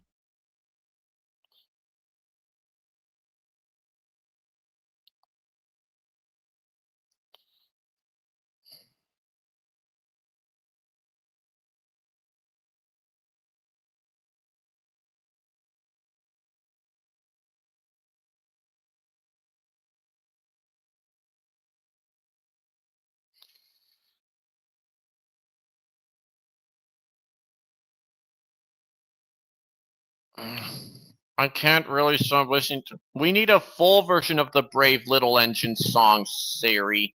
I can't really stop listening to. We need a full version of the Brave Little Engine song, Siri.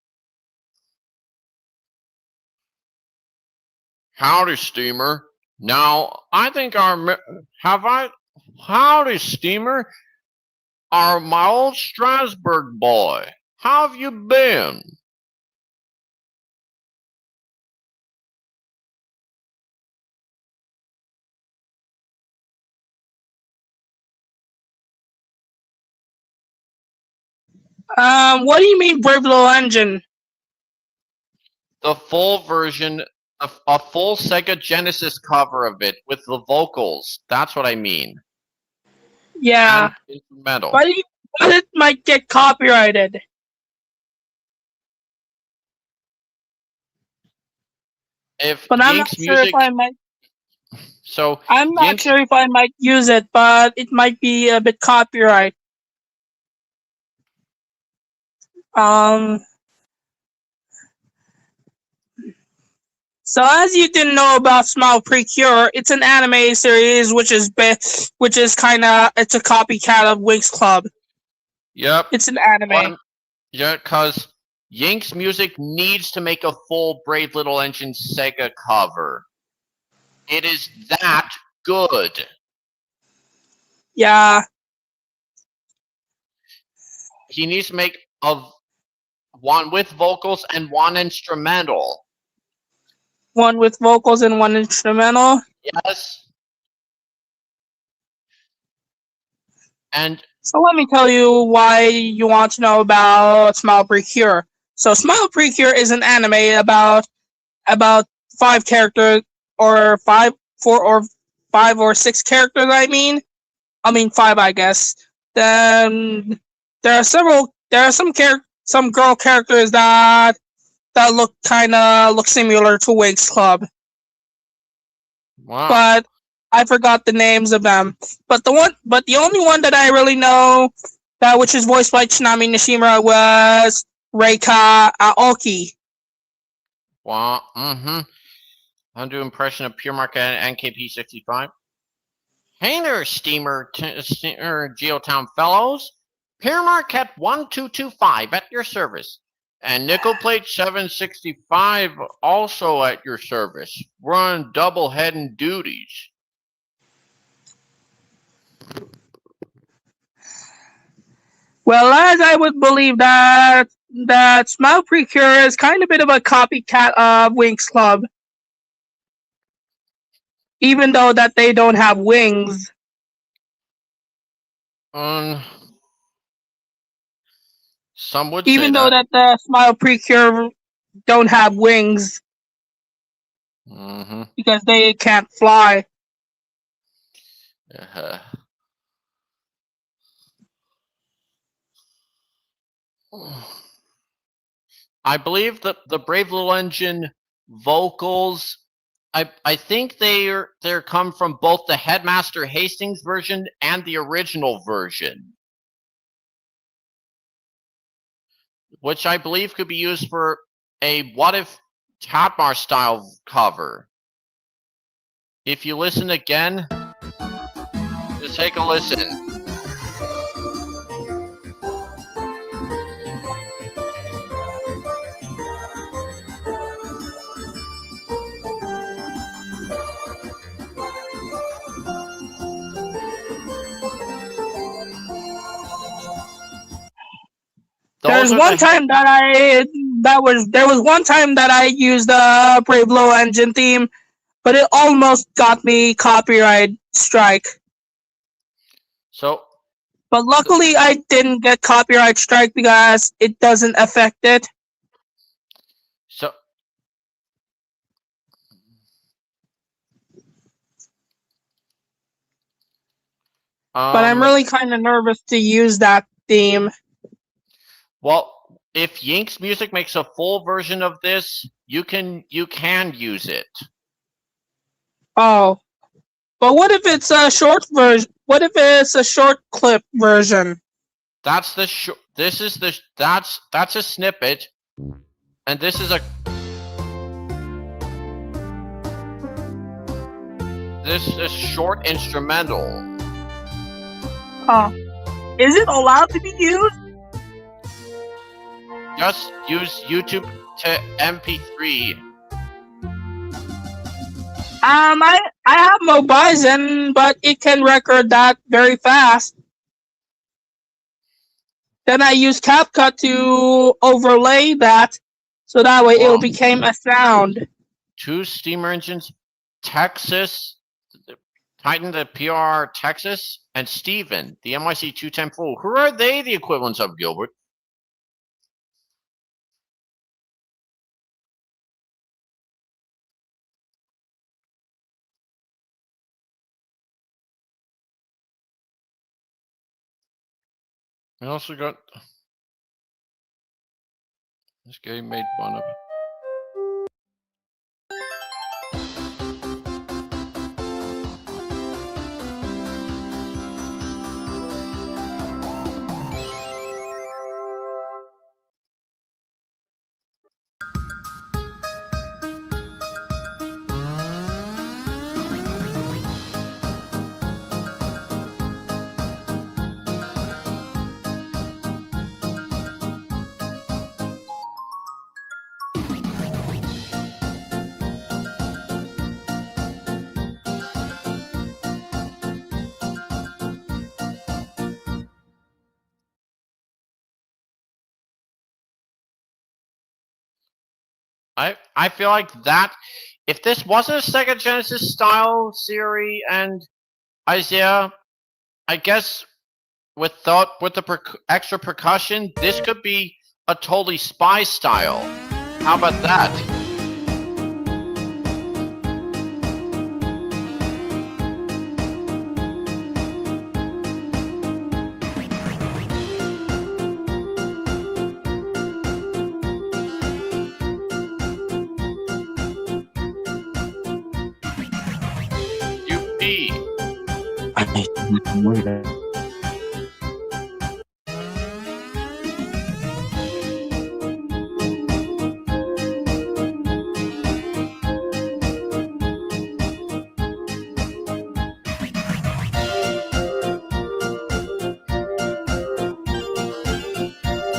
Howdy, Steamer. Now, I think Howdy, Steamer. My old Strasbourg boy. How have you been? What do you mean, Brave Little Engine? The full version, a full Sega Genesis cover of it with the vocals. That's what I mean. Yeah. And instrumental. But it might get copyrighted. But I'm not sure if I might. So I'm not sure if I might use it, but it might be a bit copyright. So as you didn't know about Smile Precure, it's an anime series which is it's a copycat of Winx Club. Yep. It's an anime. Yeah, because Yink's Music needs to make a full Brave Little Engine Sega cover. It is that good. Yeah. He needs to make one with vocals and one instrumental. One with vocals and one instrumental? Yes. And so let me tell you why you want to know about Smile Precure. So Smile Precure is an anime about 5 characters or 5 or 6 characters, I mean 5, I guess. Then there are some girl characters that look similar to Winx Club. Wow. But I forgot the names of them. But the only one that I really know, which is voiced by Tsunami Nishimura, was Reika Aoki. Wow. I'll do impression of Pure Market and NKP65. Hey there, Steamer Geotown fellows. Pure Market 1225 at your service. And Nickel Plate 765 also at your service. Run double heading duties. Well, as I would believe that Smile Precure is kind of a bit of a copycat of Winx Club. Even though that they don't have wings. Some would even say though that the Smile Precure don't have wings. Because they can't fly. I believe that the Brave Little Engine vocals, I think they're come from both the Headmaster Hastings version and the original version, which I believe could be used for a What If Tapmar style cover. If you listen again, just take a listen. There was one time that I used the Brave Little Engine theme, but it almost got me copyright strike. But luckily I didn't get copyright strike because it doesn't affect it. But I'm really kind of nervous to use that theme. Well, if Yink's Music makes a full version of this, you can use it. Oh, but what if it's a short version? What if it's a short clip version? That's the that's a snippet, and this is a short instrumental. Huh. Is it allowed to be used? Just use YouTube to MP3. I have Mobizen, but it can record that very fast. Then I use CapCut to overlay that, so that way it became a sound. 2 steamer engines, Texas, Titan the PR Texas, and Steven, the MYC 210 Full. Who are they the equivalents of, Gilbert? I also got this game made fun of. I feel like that if this wasn't a Sega Genesis style series and Isaiah, I guess with the extra percussion, this could be a totally Spy style. How about that?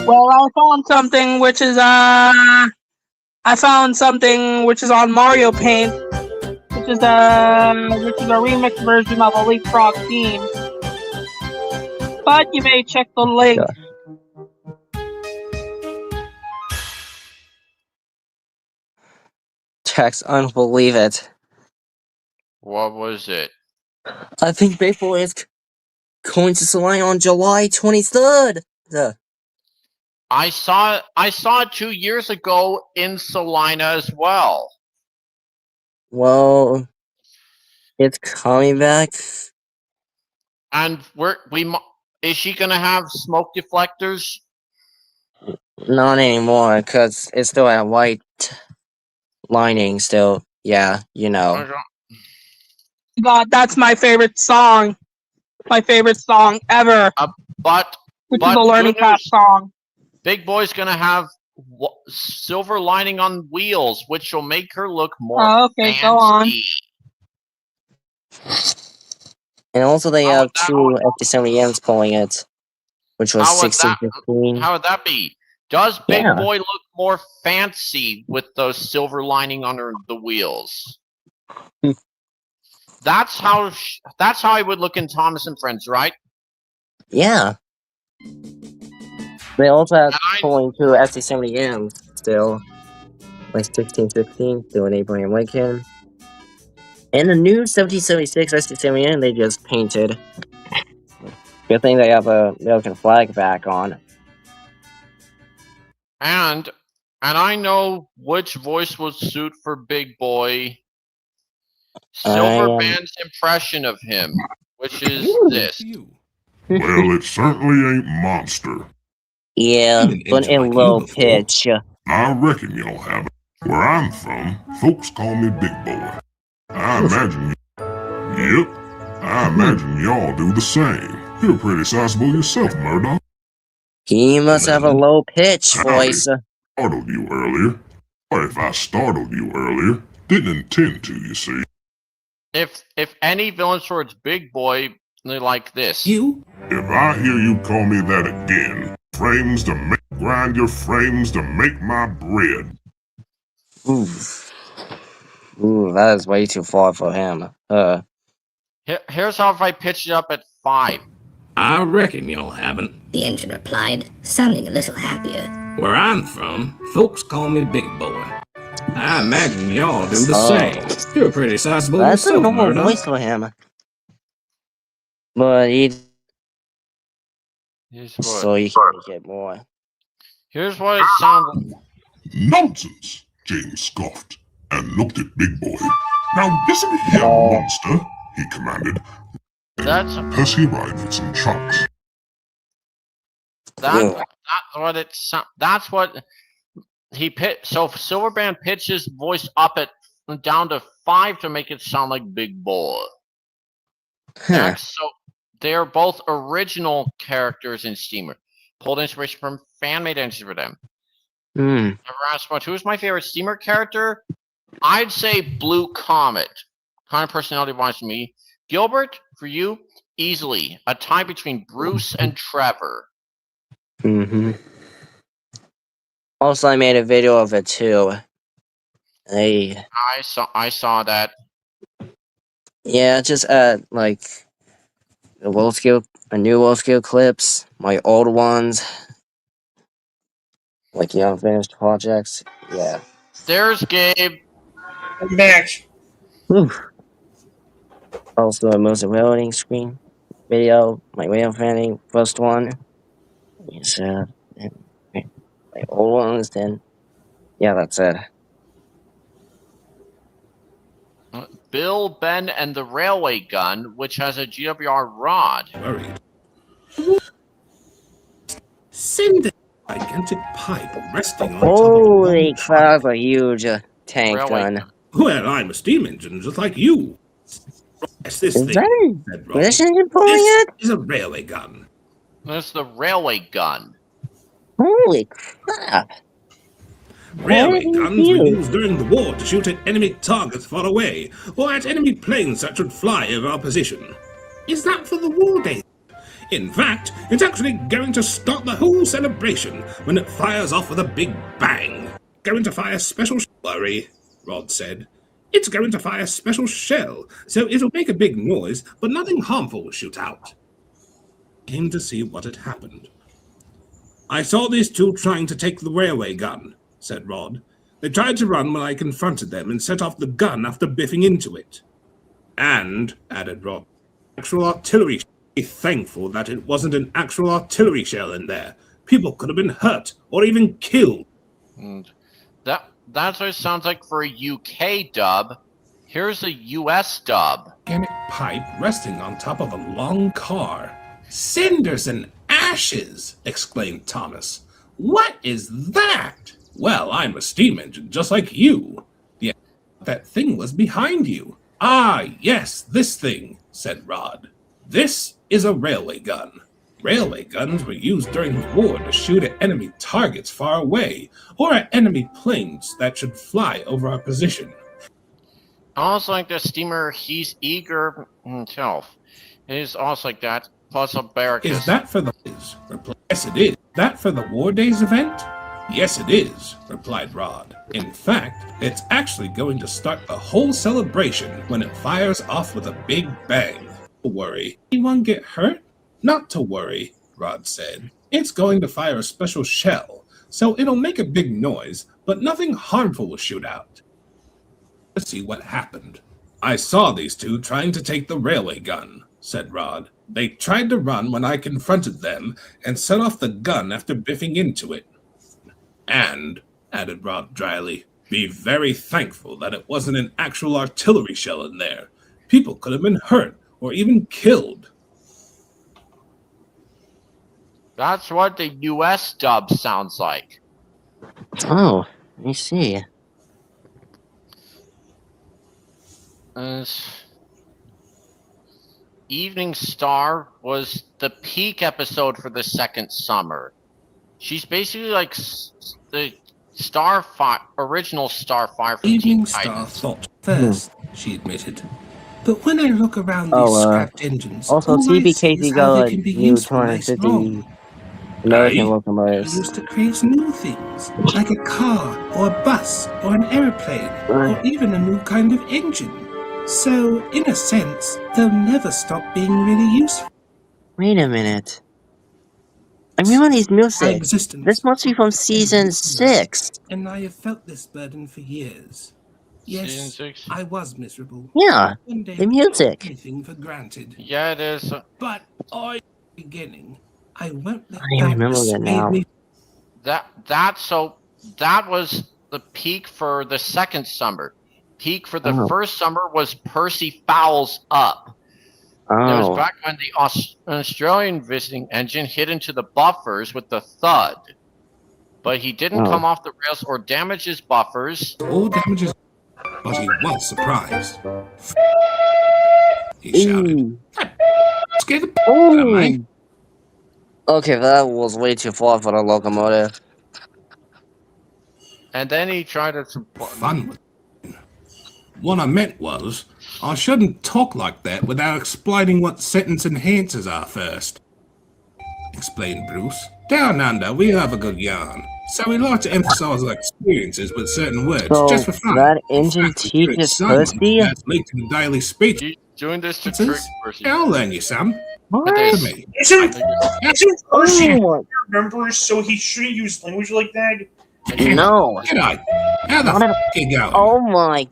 Well, I found something which is on Mario Paint, which is a remix version of a Leapfrog theme. But you may check the link. Tex, unbelieve it. What was it? I think baseball is going to Salina on July 23rd. I saw it 2 years ago in Salina as well. Well, it's coming back. And is she gonna have smoke deflectors? Not anymore, because it's still at white lining still. Yeah, you know. God, that's my favorite song. My favorite song ever. Which is a Learning Path song. Big Boy's gonna have silver lining on wheels, which will make her look more okay, fancy. go on. And also they have 2 FD70Ms pulling it, which was 1615. How would that be? Does Big Boy look more fancy with those silver lining on the wheels? That's how I would look in Thomas and Friends, right? Yeah. They also have pulling 2 SD70Ms still. Like 1615, still an Abraham Lincoln. And the new 1776 SD70M they just painted. Good thing they have a American flag back on. And I know which voice would suit for Big Boy. Silverband's impression of him which is this. Well, it certainly ain't monster. Yeah, but in low pitch. I reckon y'all have it. Where I'm from, folks call me Big Boy. I imagine I imagine y'all do the same. You're pretty sizable yourself, Murdoch. He must have a low pitch voice. Startled you earlier. Or if I startled you earlier, didn't intend to, you see. If any villains towards Big Boy, they're like this. If I hear you call me that again, grind your frames to make my bread. Ooh, that is way too far for him. Here's how if I pitch it up at 5. I reckon y'all haven't. The engine replied, sounding a little happier. Where I'm from, folks call me Big Boy. I imagine y'all do the same. You're pretty sizable That's a yourself, normal Murdoch. voice for him. But so you can get more. Here's what it sounds like. Nonsense! James scoffed and looked at Big Boy. Now listen here, monster, he commanded. That's Percy rivets and trucks. That's what it sounds. That's what he pitched. So Silverband pitched his voice up down to 5 to make it sound like Big Boy. Huh. So they're both original characters in Steamer. Pulled inspiration from fan-made entries for them. Never asked much. Who's my favorite Steamer character? I'd say Blue Comet. Kind of personality-wise to me. Gilbert, for you, easily. A tie between Bruce and Trevor. Also, I made a video of it too. I saw that. Yeah, just like the new world skill clips, my old ones, like unfinished projects. Yeah. There's Gabe. I'm back. Also, a most loading screen video, my way of fanning first one. Yes, my old ones. Then, yeah, that's it. Bill, Ben, and the Railway Gun, which has a GWR rod. Send a gigantic pipe resting on Holy crap, that's a huge tank Railway gun. Well, I'm a steam engine just like you. Yes, this Is thing. that said a British engine pulling This it? is a railway gun. That's the Railway Gun. Holy crap. Railway guns were used during the war to shoot at enemy targets far away, or at enemy planes that should fly over our position. Is that for the war days? In fact, it's actually going to start the whole celebration when it fires off with a big bang. Going to fire special worry, Rod said. It's going to fire special shell, so it'll make a big noise, but nothing harmful will shoot out. Came to see what had happened. I saw these two trying to take the railway gun, said Rod. They tried to run when I confronted them and set off the gun after biffing into it. And, added Rod, actual artillery shell. Be thankful that it wasn't an actual artillery shell in there. People could have been hurt or even killed. That's what it sounds like for a UK dub. Here's a US dub. Organic pipe resting on top of a long car. Cinders and ashes, exclaimed Thomas. What is that? Well, I'm a steam engine just like you. That thing was behind you. Ah, yes, this thing, said Rod. This is a railway gun. Railway guns were used during the war to shoot at enemy targets far away, or at enemy planes that should fly over our position. Also like the Steamer, he's eager himself. It is also like that, plus a barracks. Is that for the... Yes, it is. That for the War Days event? Yes, it is, replied Rod. In fact, it's actually going to start the whole celebration when it fires off with a big bang. Don't worry. Anyone get hurt? Not to worry, Rod said. It's going to fire a special shell, so it'll make a big noise, but nothing harmful will shoot out. Let's see what happened. I saw these two trying to take the railway gun, said Rod. They tried to run when I confronted them and set off the gun after biffing into it. And, added Rod dryly, be very thankful that it wasn't an actual artillery shell in there. People could have been hurt or even killed. That's what the US dub sounds like. Oh, I see. Evening Star was the peak episode for the second summer. She's basically like the original Starfire from Evening Teen Star Titans. thought first, she admitted. But when I look around these Oh, scrapped engines, also all I see TBKZ is how got they a can be new useful later 250 on. American I locomotives. used to create new things, like a car, or a bus, or an aeroplane, or even a new kind of engine. So, in a sense, they'll never stop being really useful. Wait a minute. I remember his My music. existence. This must be from season 6. And I have felt this burden for years. Yes, Season 6? I was miserable. Yeah, One day, the music. anything for granted. Yeah, it is. But I, beginning, I won't let I remember that now. me. That was the peak for the second summer. Peak for the first summer was Percy Fowls Up. It was Oh. back when the Australian visiting engine hit into the buffers with the thud. But he didn't come off the rails or damage his buffers. All damages, but he was surprised. He shouted. Scare the out of me. Okay, that was way too far for the locomotive. And then he tried to fun. What I meant was, I shouldn't talk like that without explaining what sentence enhancers are first. Explained Bruce. Down under, we have a good yarn. So we like to emphasize our experiences with certain words, So just for fun. that engine teaches Percy? That's linked to the daily speech. He's doing this to trick Percy. I'll learn you some. What? To me. Isn't Percy Oh. remembers, so he shouldn't use language like that? No. G'day. How the f*** you going? Oh my.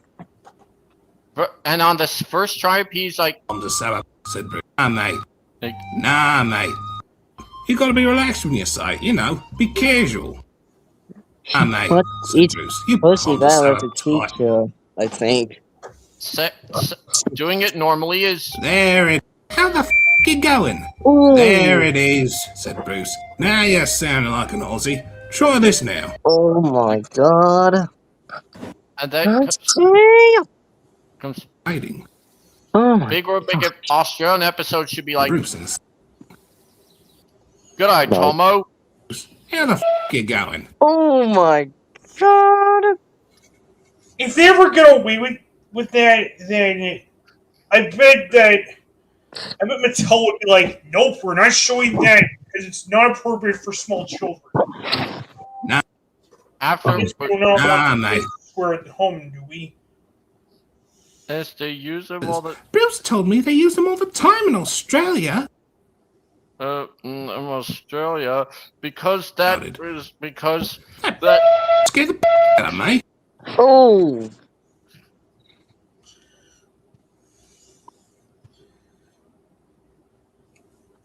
And on this first try, he's like... On the Sabbath, said Bruce. Nah, mate. Nah, mate. You gotta be relaxed when you say it, you know. Be casual. Nah, mate. What? Said Bruce. You Percy on the that was Sabbath, a teacher, I think. Doing it normally is... There it... How the f*** you going? Ooh. There it is, said Bruce. Now you're sounding like an Aussie. Try this now. Oh my god. And then comes fighting. Oh my big Australian episode should be like... Bruce. G'day, Tomo. How the f*** you going? Oh my god. If they ever get away with that, then I bet Mattel would be like, nope, we're not showing that because it's not appropriate for small children. Nah. After we do not want mate. to swear at home, do we? Yes, they use them all the... Bruce told me they use them all the time in Australia. In Australia, because that is because that... Scare the out of me. Oh.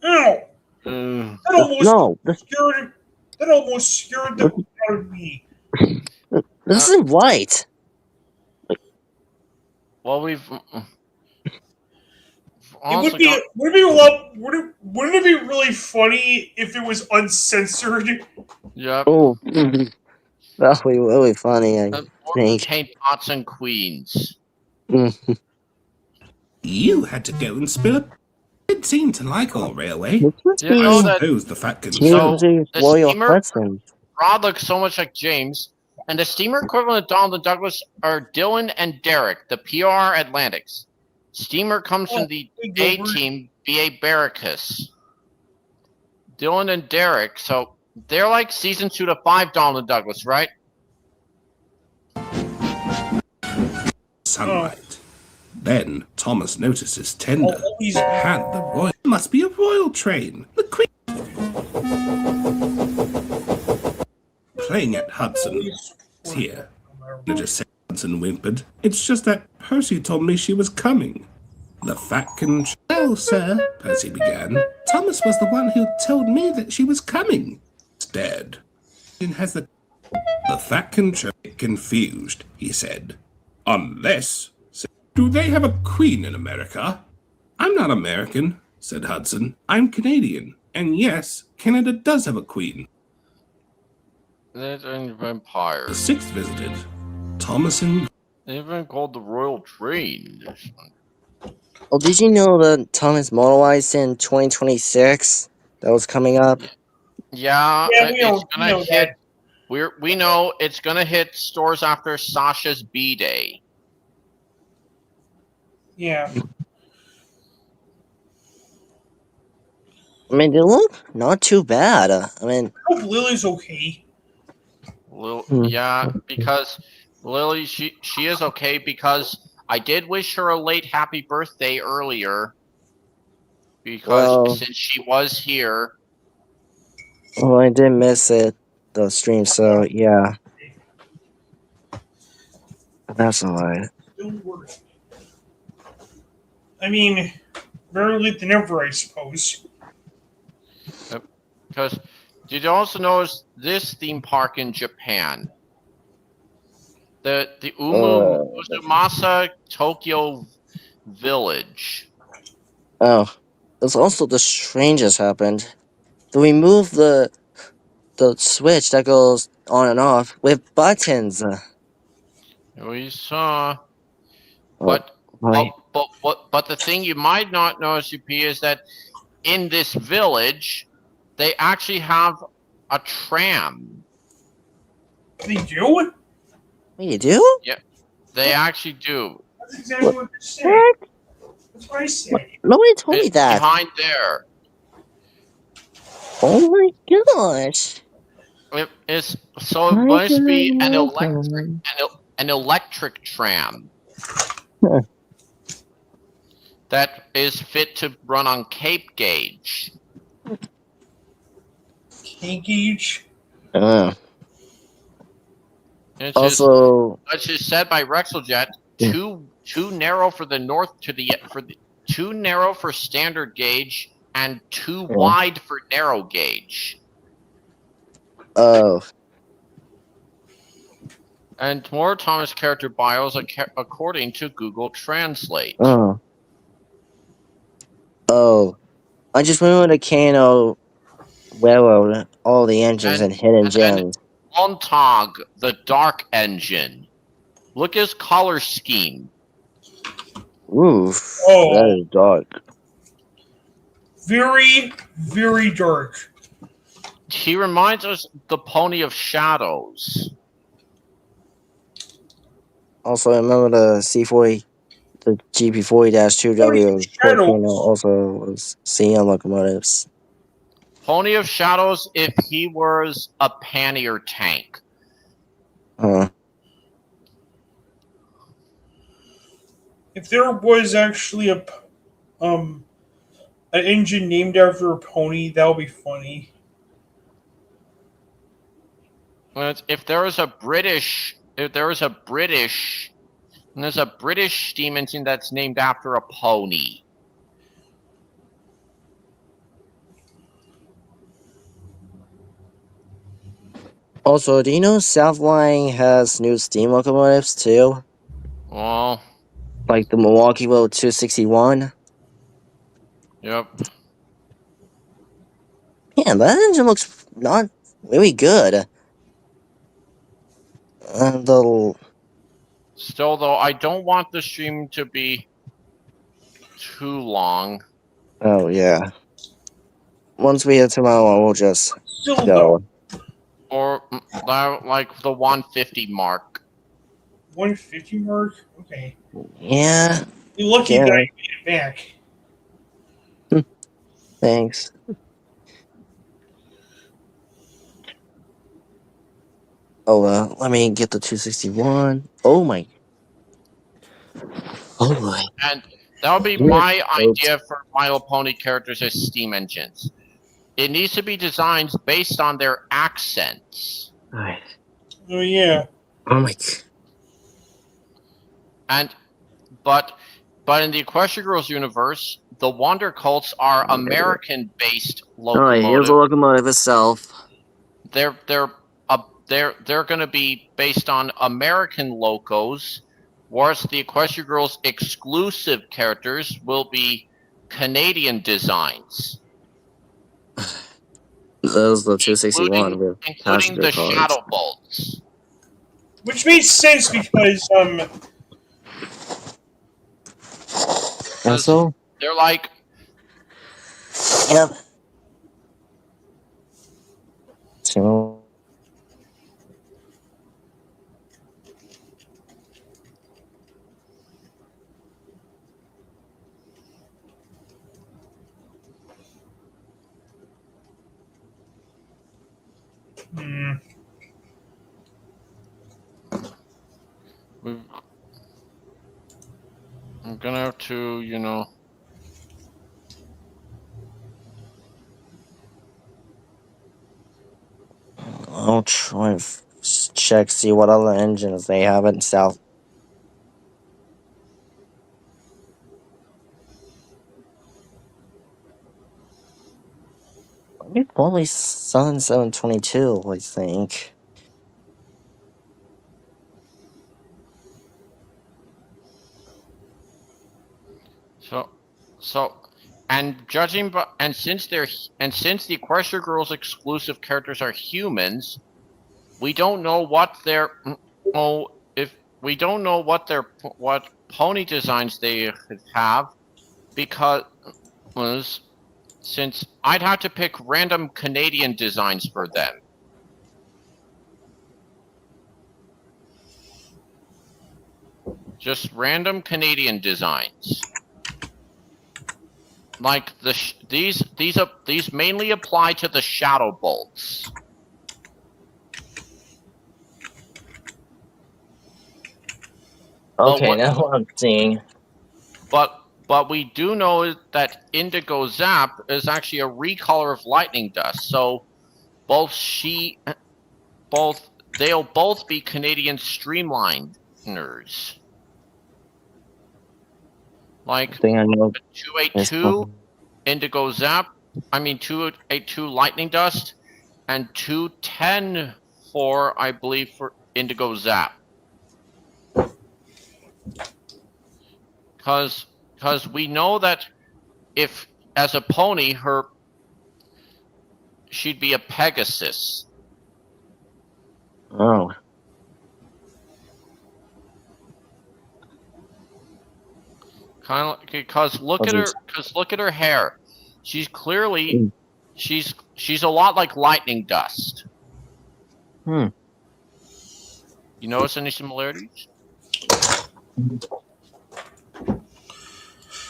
Ow! That almost scared the out of me. This is white. Well, we've... Wouldn't it be really funny if it was uncensored? Yeah. Oh. That would be really funny, I think. Paint pots and queens. You had to go and spill a... It seemed to like all railway. Suppose the fact could Royal Hudson. Rod looks so much like James, and the steamer equivalent of Donald and Douglas are Dylan and Derek, the PR Atlantics. Steamer comes from the A team, BA Barracus. Dylan and Derek, so they're like season 2 to 5 Donald and Douglas, right? Sunlight. Then Thomas notices Tender had the royal. Must be a royal train. The Queen. Playing at Hudson. Here. Just said Hudson whimpered. It's just that Percy told me she was coming. The fact can... Well, sir, Percy began. Thomas was the one who told me that she was coming. Stared. Has the fact can confused, he said. Unless... Do they have a queen in America? I'm not American, said Hudson. I'm Canadian. And yes, Canada does have a queen. Vampire. The sixth visited. Thomason. They've been called the Royal Train. Oh, did you know that Thomas Model Ice in 2026 that was coming up? Yeah, Yeah, we it's know gonna hit. that. We know it's gonna hit stores after Sasha's B-Day. Yeah. I mean, they look not too bad. I mean, I hope Lily's okay. Yeah, because Lily, she is okay because I did wish her a late happy birthday earlier. Because since she was here. Well, I did miss it, the stream, so yeah. That's alright. Don't worry. I mean, better late than never, I suppose. Because did you also notice this theme park in Japan? The Uzumasa Tokyo Village. Oh, there's also the strangest happened. They removed the switch that goes on and off with buttons. We saw, but the thing you might not notice, UP, is that in this village, they actually have a tram. They do? You do? Yeah, they actually do. That's exactly what they say. That's what I say. Nobody told me that. Behind there. Oh my gosh. It must be an electric tram that is fit to run on Cape Gauge. Cape Gauge? Which is said by Rexeljet, too narrow for the north too narrow for standard gauge and too wide for narrow gauge. Oh. And more Thomas character bios according to Google Translate. Oh. I just remember the Kano railroad, all the engines and hidden gems. Montag, the dark engine. Look at his color scheme. Oof. That is dark. Very, very dark. He reminds us of the Pony of Shadows. Also, I remember the C40, the GP40-2W 14 also was CN locomotives. Pony of Shadows if he was a pannier tank. If there was actually an engine named after a pony, that would be funny. If there was a British steam engine that's named after a pony. Also, do you know Southline has new steam locomotives too? Well, like the Milwaukee Road 261. Yep. Yeah, that engine looks not really good. Still, though, I don't want the stream to be too long. Oh, yeah. Once we hit tomorrow, we'll just go. Or, like, the 150 mark. 150 mark? Okay. Yeah. You're lucky that I made it back. Thanks. Oh, let me get the 261. Oh, my. Oh, boy. And that would be my idea for My Little Pony characters as steam engines. It needs to be designed based on their accents. Right. Oh, yeah. Oh, my. But in the Equestria Girls universe, the Wonder Colts are American-based locomotives. Alright, here's the locomotive itself. They're going to be based on American locos, whereas the Equestria Girls exclusive characters will be Canadian designs. Those the 261 with Including passenger the cards. Shadow Bolts. Which makes sense because Also, they're like. Yep. So. I'm gonna have to, you know. I'll try and check, see what other engines they have in South. Maybe probably Sun 722, I think. So, and judging by, and since the Equestria Girls exclusive characters are humans, we don't know what their what pony designs they have, because since I'd have to pick random Canadian designs for them. Just random Canadian designs. Like these mainly apply to the Shadow Bolts. Okay, now I'm seeing. But we do know that Indigo Zap is actually a recolor of Lightning Dust, so they'll both be Canadian streamliners. Like 282 Indigo Zap, 282 Lightning Dust, and 210 I believe for Indigo Zap. Because we know that if as a pony she'd be a Pegasus. Oh. Kind of because look at her hair. She's clearly she's a lot like Lightning Dust. Hmm. You notice any similarities?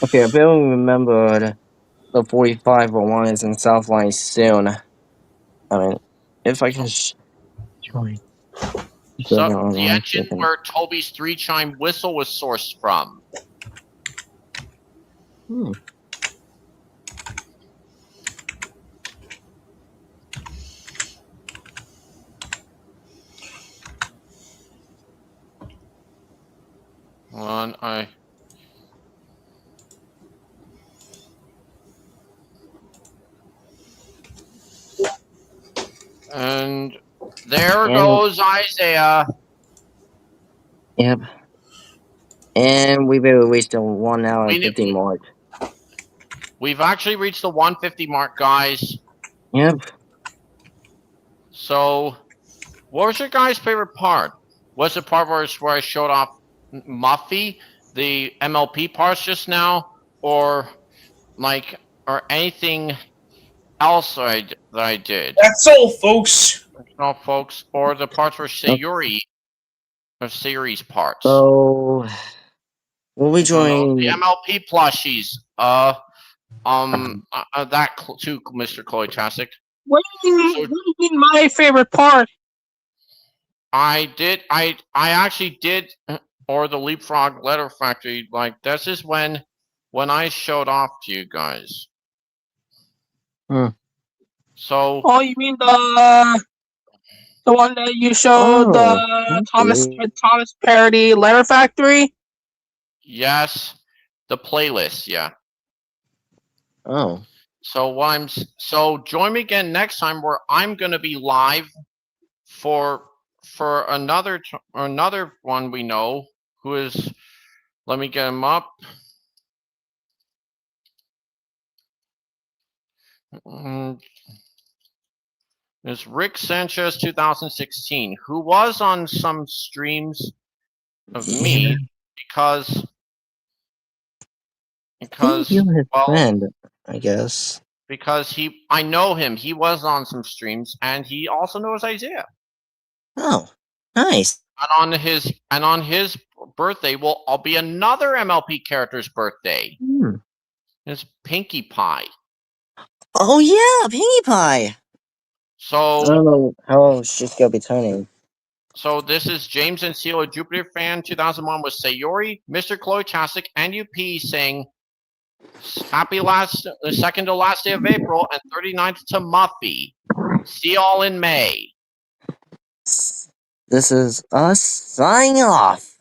Okay, I barely remembered the 4501 is in Southline soon. I mean, if I can join. So the engine where Toby's 3-chime whistle was sourced from. Hmm. And there goes Isaiah. Yep. And we better reach the 1 hour and 50 mark. We've actually reached the 150 mark, guys. Yep. So, what was your guys' favorite part? Was the part where I showed off Muffy, the MLP parts just now, or anything else that I did? That's all, folks. That's all, folks. Or the parts where Sayuri, or Sayuri's parts. So, will we join the MLP plushies? That too, Mr. Kloitastic. What do you mean my favorite part? I actually did, or the Leapfrog Letter Factory. Like this is when I showed off to you guys. Hmm. So. Oh, you mean the one that you showed Thomas Parody Letter Factory? Yes, the playlist. Yeah. Oh. So join me again next time where I'm gonna be live for another one we know who is. Let me get him up. There's Rick Sanchez 2016, who was on some streams of me because You're his well, friend, I guess. because I know him. He was on some streams, and he also knows Isaiah. Oh, nice. And on his birthday will be another MLP character's birthday. It's Pinkie Pie. Oh yeah, Pinkie Pie. So I don't know how old she's gonna be turning. So this is James and Seal, Jupiter fan 2001 with Sayori, Mr. Chloe Chasik, and UP saying happy the second to last day of April and 39th to Muffy. See y'all in May. This is us signing off.